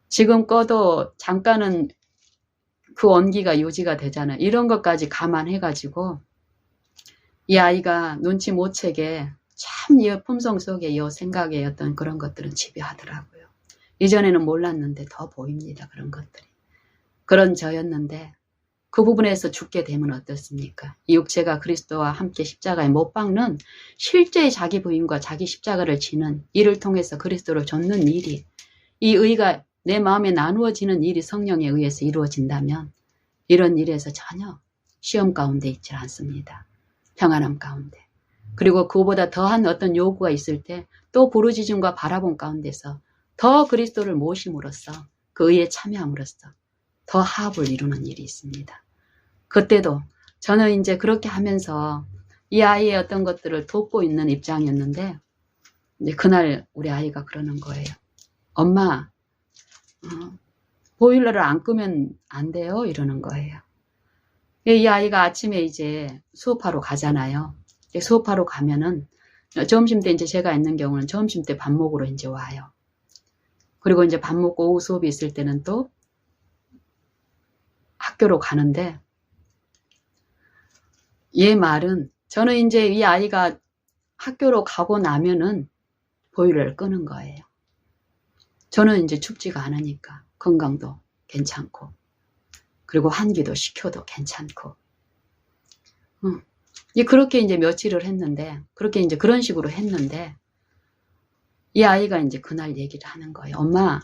지금 꺼도 잠깐은 그 온기가 유지가 되잖아요. 이런 것까지 감안해가지고 이 아이가 눈치 못 채게 참 이 품성 속에 이 생각의 어떤 그런 것들은 지배하더라고요. 이전에는 몰랐는데 더 보입니다. 그런 것들이. 그런 저였는데 그 부분에서 죽게 되면 어떻습니까? 이 육체가 그리스도와 함께 십자가에 못 박는 실제 자기 부인과 자기 십자가를 지는 이를 통해서 그리스도를 좇는 일이 이 의가 내 마음에 나누어지는 일이 성령에 의해서 이루어진다면 이런 일에서 전혀 시험 가운데 있지 않습니다. 평안함 가운데. 그리고 그보다 더한 어떤 요구가 있을 때 또 부르짖음과 바라본 가운데서 더 그리스도를 모심으로써 그 의에 참여함으로써 더 화합을 이루는 일이 있습니다. 그때도 저는 이제 그렇게 하면서 이 아이의 어떤 것들을 돕고 있는 입장이었는데 이제 그날 우리 아이가 그러는 거예요. 엄마, 보일러를 안 끄면 안 돼요? 이러는 거예요. 이 아이가 아침에 이제 수업하러 가잖아요. 수업하러 가면은 점심 때 이제 제가 있는 경우는 점심 때 밥 먹으러 이제 와요. 그리고 이제 밥 먹고 오후 수업이 있을 때는 또 학교로 가는데 얘 말은 저는 이제 이 아이가 학교로 가고 나면은 보일러를 끄는 거예요. 저는 이제 춥지가 않으니까 건강도 괜찮고 그리고 환기도 시켜도 괜찮고 그렇게 이제 며칠을 했는데 그렇게 이제 그런 식으로 했는데 이 아이가 이제 그날 얘기를 하는 거예요. 엄마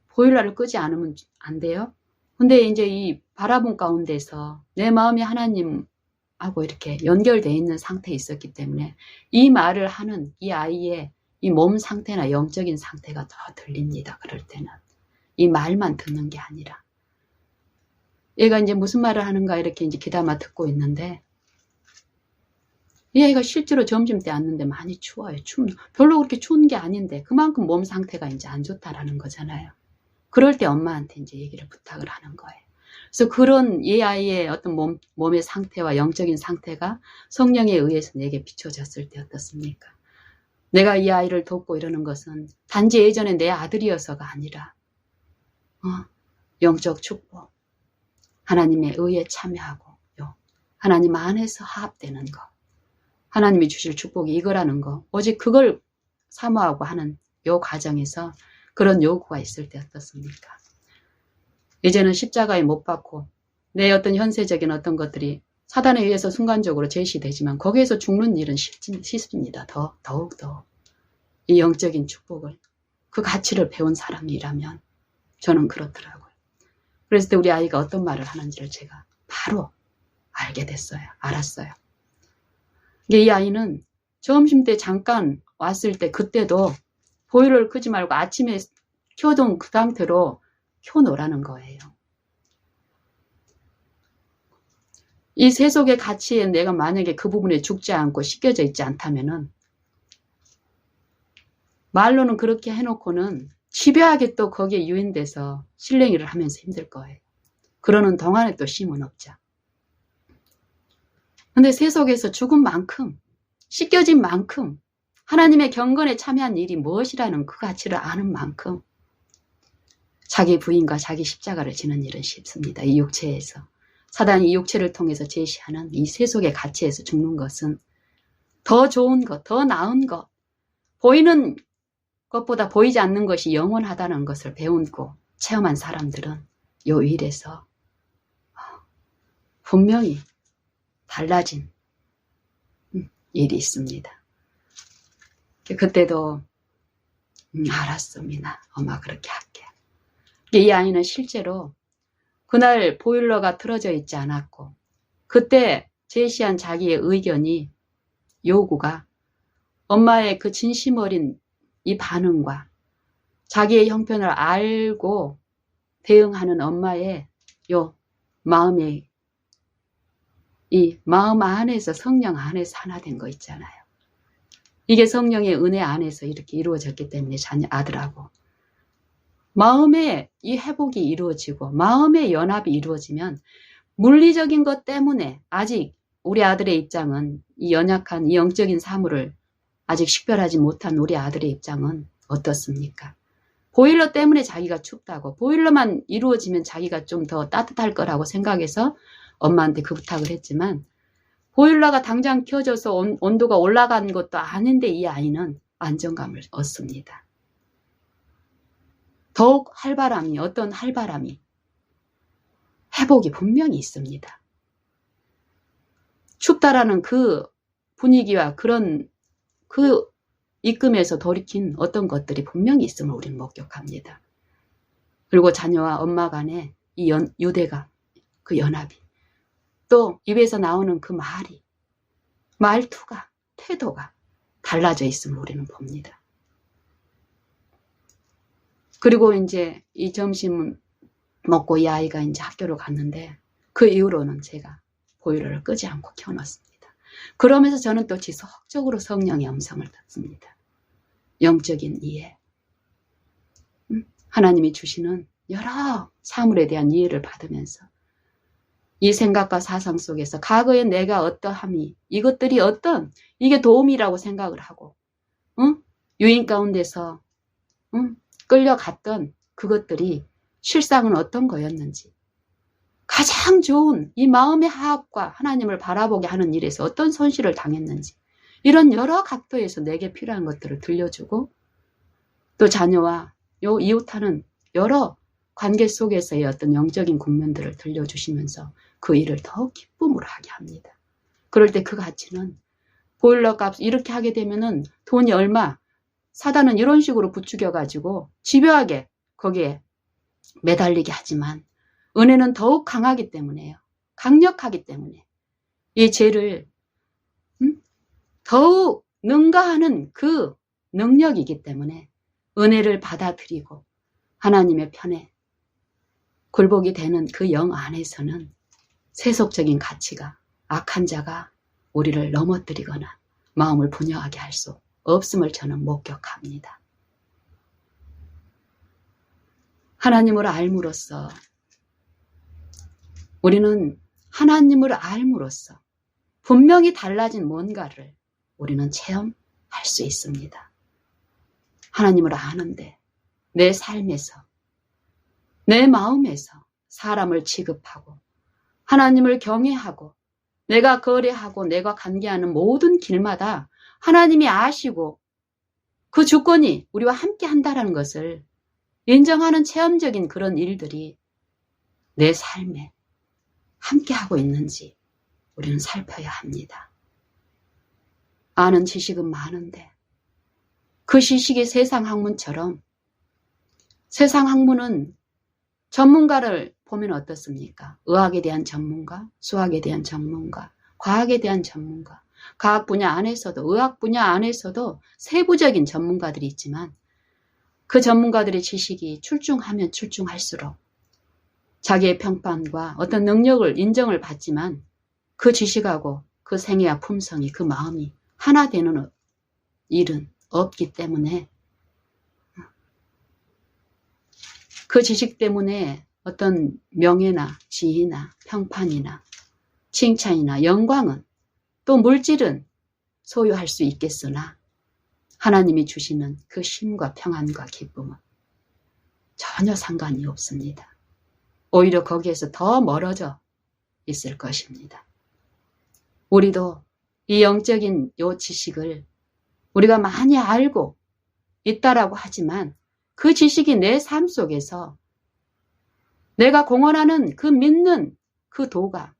보일러를 끄지 않으면 안 돼요? 근데 이제 이 바라본 가운데서 내 마음이 하나님하고 이렇게 연결되어 있는 상태에 있었기 때문에 이 말을 하는 이 아이의 이 몸 상태나 영적인 상태가 더 들립니다. 그럴 때는 이 말만 듣는 게 아니라 얘가 이제 무슨 말을 하는가 이렇게 이제 귀담아 듣고 있는데 이 아이가 실제로 점심때 왔는데 많이 추워요. 별로 그렇게 추운 게 아닌데 그만큼 몸 상태가 이제 안 좋다라는 거잖아요. 그럴 때 엄마한테 이제 얘기를 부탁을 하는 거예요. 그래서 그런 이 아이의 어떤 몸의 상태와 영적인 상태가 성령에 의해서 내게 비춰졌을 때 어떻습니까? 내가 이 아이를 돕고 이러는 것은 단지 예전에 내 아들이어서가 아니라 영적 축복, 하나님의 의에 참여하고 하나님 안에서 화합되는 것, 하나님이 주실 축복이 이거라는 거, 오직 그걸 사모하고 하는 요 과정에서 그런 요구가 있을 때 어떻습니까? 이제는 십자가에 못 박고 내 어떤 현세적인 어떤 것들이 사단에 의해서 순간적으로 제시되지만 거기에서 죽는 일은 쉽습니다. 더욱더 이 영적인 축복을 그 가치를 배운 사람이라면 저는 그렇더라고요. 그랬을 때 우리 아이가 어떤 말을 하는지를 제가 바로 알게 됐어요. 알았어요. 이 아이는 점심때 잠깐 왔을 때 그때도 보일러를 끄지 말고 아침에 켜둔 그 상태로 켜놓으라는 거예요. 이 세속의 가치에 내가 만약에 그 부분에 죽지 않고 씻겨져 있지 않다면은 말로는 그렇게 해놓고는 집요하게 또 거기에 유인돼서 실랭이를 하면서 힘들 거예요. 그러는 동안에 또 쉼은 없죠. 근데 세속에서 죽은 만큼 씻겨진 만큼 하나님의 경건에 참여한 일이 무엇이라는 그 가치를 아는 만큼 자기 부인과 자기 십자가를 지는 일은 쉽습니다. 이 육체에서. 사단이 이 육체를 통해서 제시하는 이 세속의 가치에서 죽는 것은 더 좋은 것, 더 나은 것, 보이는 것보다 보이지 않는 것이 영원하다는 것을 배우고 체험한 사람들은 요 일에서 분명히 달라진 일이 있습니다. 그때도 알았어 미나, 엄마 그렇게 할게. 이 아이는 실제로 그날 보일러가 틀어져 있지 않았고 그때 제시한 자기의 의견이 요구가 엄마의 그 진심 어린 이 반응과 자기의 형편을 알고 대응하는 엄마의 요 마음의 이 마음 안에서 성령 안에서 하나 된 거 있잖아요. 이게 성령의 은혜 안에서 이렇게 이루어졌기 때문에 자녀 아들하고 마음의 이 회복이 이루어지고 마음의 연합이 이루어지면 물리적인 것 때문에 아직 우리 아들의 입장은 이 연약한 이 영적인 사물을 아직 식별하지 못한 우리 아들의 입장은 어떻습니까? 보일러 때문에 자기가 춥다고 보일러만 이루어지면 자기가 좀 더 따뜻할 거라고 생각해서 엄마한테 그 부탁을 했지만 보일러가 당장 켜져서 온도가 올라간 것도 아닌데 이 아이는 안정감을 얻습니다. 더욱 활바람이 어떤 활바람이 회복이 분명히 있습니다. 춥다라는 그 분위기와 그런 그 입금에서 돌이킨 어떤 것들이 분명히 있음을 우리는 목격합니다. 그리고 자녀와 엄마 간의 이 유대가 그 연합이 또 입에서 나오는 그 말이 말투가 태도가 달라져 있음을 우리는 봅니다. 그리고 이제 이 점심 먹고 이 아이가 이제 학교로 갔는데 그 이후로는 제가 보일러를 끄지 않고 켜놨습니다. 그러면서 저는 또 지속적으로 성령의 음성을 듣습니다. 영적인 이해, 하나님이 주시는 여러 사물에 대한 이해를 받으면서 이 생각과 사상 속에서 과거의 내가 어떠함이 이것들이 어떤 이게 도움이라고 생각을 하고 유인 가운데서 끌려갔던 그것들이 실상은 어떤 거였는지 가장 좋은 이 마음의 화합과 하나님을 바라보게 하는 일에서 어떤 손실을 당했는지 이런 여러 각도에서 내게 필요한 것들을 들려주고 또 자녀와 요 이웃하는 여러 관계 속에서의 어떤 영적인 국면들을 들려주시면서 그 일을 더욱 기쁨으로 하게 합니다. 그럴 때 그 가치는 보일러 값 이렇게 하게 되면은 돈이 얼마 사단은 이런 식으로 부추겨가지고 집요하게 거기에 매달리게 하지만 은혜는 더욱 강하기 때문에요. 강력하기 때문에 이 죄를 더욱 능가하는 그 능력이기 때문에 은혜를 받아들이고 하나님의 편에 굴복이 되는 그 영 안에서는 세속적인 가치가 악한 자가 우리를 넘어뜨리거나 마음을 분여하게 할 수 없음을 저는 목격합니다. 하나님을 알므로써 우리는 하나님을 알므로써 분명히 달라진 뭔가를 우리는 체험할 수 있습니다. 하나님을 아는데 내 삶에서 내 마음에서 사람을 취급하고 하나님을 경외하고 내가 거래하고 내가 관계하는 모든 길마다 하나님이 아시고 그 주권이 우리와 함께 한다는 것을 인정하는 체험적인 그런 일들이 내 삶에 함께하고 있는지 우리는 살펴야 합니다. 아는 지식은 많은데 그 지식이 세상 학문처럼 세상 학문은 전문가를 보면 어떻습니까? 의학에 대한 전문가, 수학에 대한 전문가, 과학에 대한 전문가, 과학 분야 안에서도 의학 분야 안에서도 세부적인 전문가들이 있지만 그 전문가들의 지식이 출중하면 출중할수록 자기의 평판과 어떤 능력을 인정을 받지만 그 지식하고 그 생애와 품성이 그 마음이 하나 되는 일은 없기 때문에 그 지식 때문에 어떤 명예나 지위나 평판이나 칭찬이나 영광은 또 물질은 소유할 수 있겠으나 하나님이 주시는 그 쉼과 평안과 기쁨은 전혀 상관이 없습니다. 오히려 거기에서 더 멀어져 있을 것입니다. 우리도 이 영적인 요 지식을 우리가 많이 알고 있다라고 하지만 그 지식이 내 삶 속에서 내가 공헌하는 그 믿는 그 도가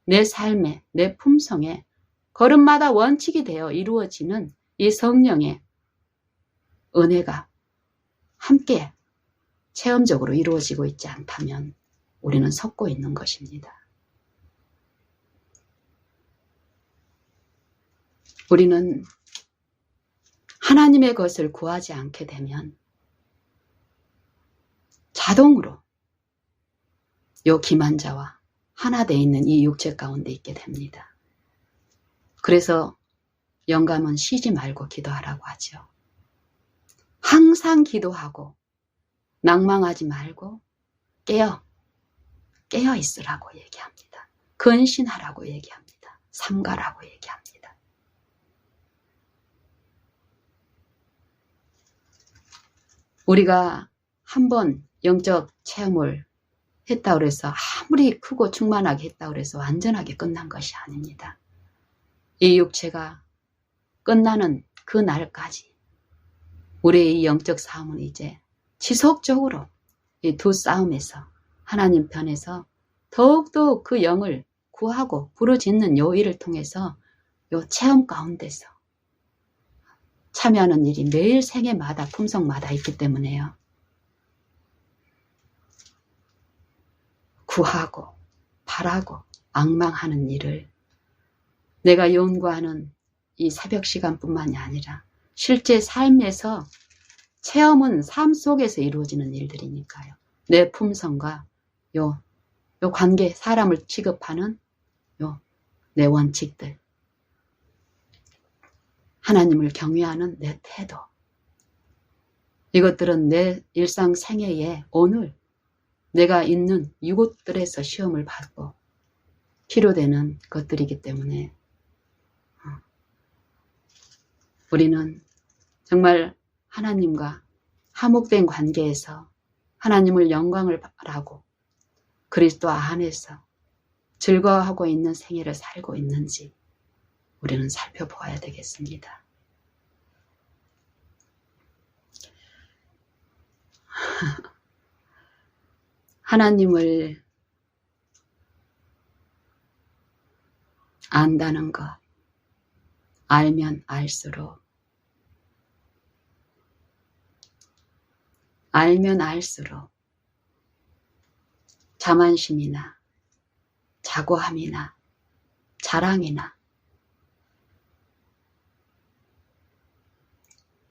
내 삶에 내 품성에 걸음마다 원칙이 되어 이루어지는 이 성령의 은혜가 함께 체험적으로 이루어지고 있지 않다면 우리는 섞고 있는 것입니다. 우리는 하나님의 것을 구하지 않게 되면 자동으로 요 기만자와 하나 되어 있는 이 육체 가운데 있게 됩니다. 그래서 영감은 쉬지 말고 기도하라고 하죠. 항상 기도하고 낭망하지 말고 깨어 있으라고 얘기합니다. 근신하라고 얘기합니다. 삼가라고 얘기합니다. 우리가 한번 영적 체험을 했다고 해서 아무리 크고 충만하게 했다고 해서 완전하게 끝난 것이 아닙니다. 이 육체가 끝나는 그 날까지 우리의 이 영적 싸움은 이제 지속적으로 이 두 싸움에서 하나님 편에서 더욱더 그 영을 구하고 부르짖는 요 일을 통해서 요 체험 가운데서 참여하는 일이 매일 생애마다 품성마다 있기 때문에요. 구하고 바라고 앙망하는 일을 내가 연구하는 이 새벽 시간뿐만이 아니라 실제 삶에서 체험은 삶 속에서 이루어지는 일들이니까요. 내 품성과 요 관계, 사람을 취급하는 내 원칙들, 하나님을 경외하는 내 태도, 이것들은 내 일상 생애에 오늘 내가 있는 이곳들에서 시험을 받고 필요되는 것들이기 때문에 우리는 정말 하나님과 화목된 관계에서 하나님을 영광을 바라고 그리스도 안에서 즐거워하고 있는 생애를 살고 있는지 우리는 살펴보아야 되겠습니다. 하나님을 안다는 것, 알면 알수록 자만심이나 자고함이나 자랑이나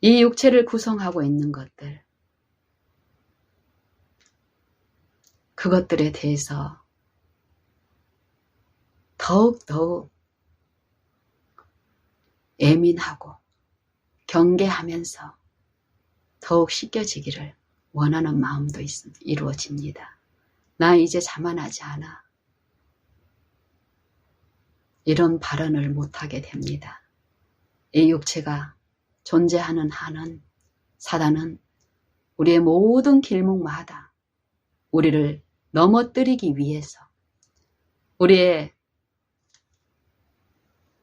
이 육체를 구성하고 있는 것들, 그것들에 대해서 더욱 예민하고 경계하면서 더욱 씻겨지기를 원하는 마음도 이루어집니다. 나 이제 자만하지 않아. 이런 발언을 못하게 됩니다. 이 육체가 존재하는 한은 사단은 우리의 모든 길목마다 우리를 넘어뜨리기 위해서 우리의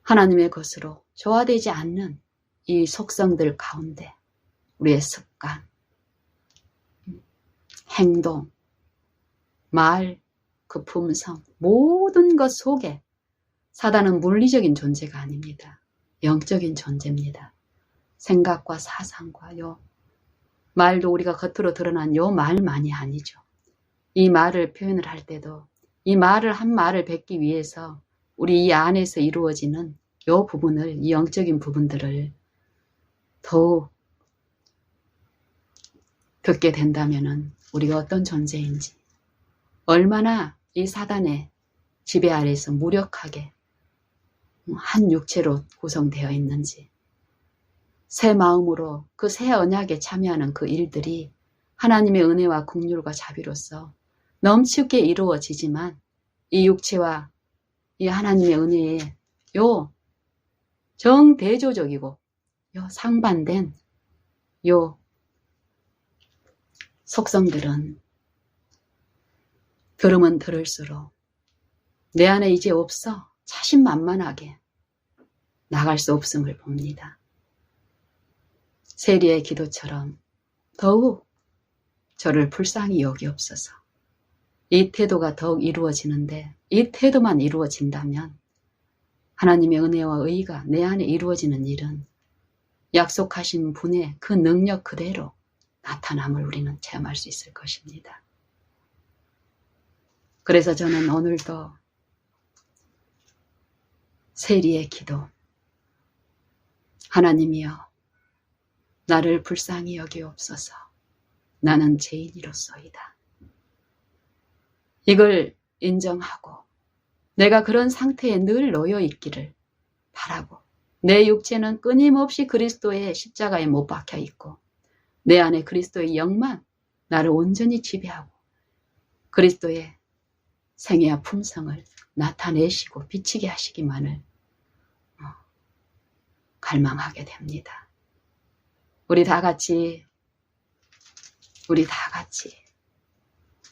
하나님의 것으로 조화되지 않는 이 속성들 가운데 우리의 습관, 행동, 말, 그 품성, 모든 것 속에 사단은 물리적인 존재가 아닙니다. 영적인 존재입니다. 생각과 사상과 요 말도 우리가 겉으로 드러난 요 말만이 아니죠. 이 말을 표현을 할 때도 이 말을 한 말을 뱉기 위해서 우리 이 안에서 이루어지는 요 부분을, 이 영적인 부분들을 더욱 듣게 된다면은 우리가 어떤 존재인지, 얼마나 이 사단의 지배 아래에서 무력하게 한 육체로 구성되어 있는지, 새 마음으로 그 새 언약에 참여하는 그 일들이 하나님의 은혜와 긍휼과 자비로서 넘치게 이루어지지만 이 육체와 이 하나님의 은혜에 요 정대조적이고 요 상반된 요 속성들은 들으면 들을수록 내 안에 이제 없어 자신만만하게 나갈 수 없음을 봅니다. 세리의 기도처럼 더욱 저를 불쌍히 여기옵소서. 이 태도가 더욱 이루어지는데 이 태도만 이루어진다면 하나님의 은혜와 의가 내 안에 이루어지는 일은 약속하신 분의 그 능력 그대로 나타남을 우리는 체험할 수 있을 것입니다. 그래서 저는 오늘도 세리의 기도, 하나님이여 나를 불쌍히 여기옵소서. 나는 죄인이로소이다. 이걸 인정하고 내가 그런 상태에 늘 놓여 있기를 바라고, 내 육체는 끊임없이 그리스도의 십자가에 못 박혀 있고 내 안에 그리스도의 영만 나를 온전히 지배하고 그리스도의 생애와 품성을 나타내시고 비치게 하시기만을 갈망하게 됩니다. 우리 다 같이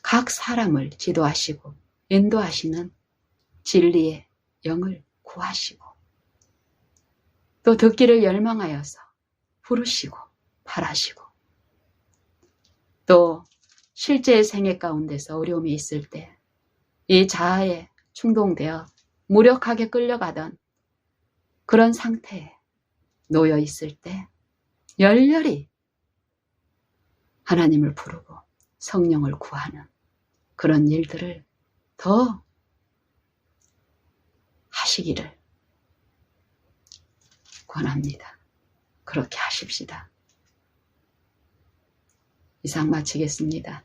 각 사람을 지도하시고 인도하시는 진리의 영을 구하시고 또 듣기를 열망하여서 부르시고 바라시고 또 실제의 생애 가운데서 어려움이 있을 때 이 자아에 충동되어 무력하게 끌려가던 그런 상태에 놓여 있을 때 열렬히 하나님을 부르고 성령을 구하는 그런 일들을 더 하시기를 권합니다. 그렇게 하십시다. 이상 마치겠습니다.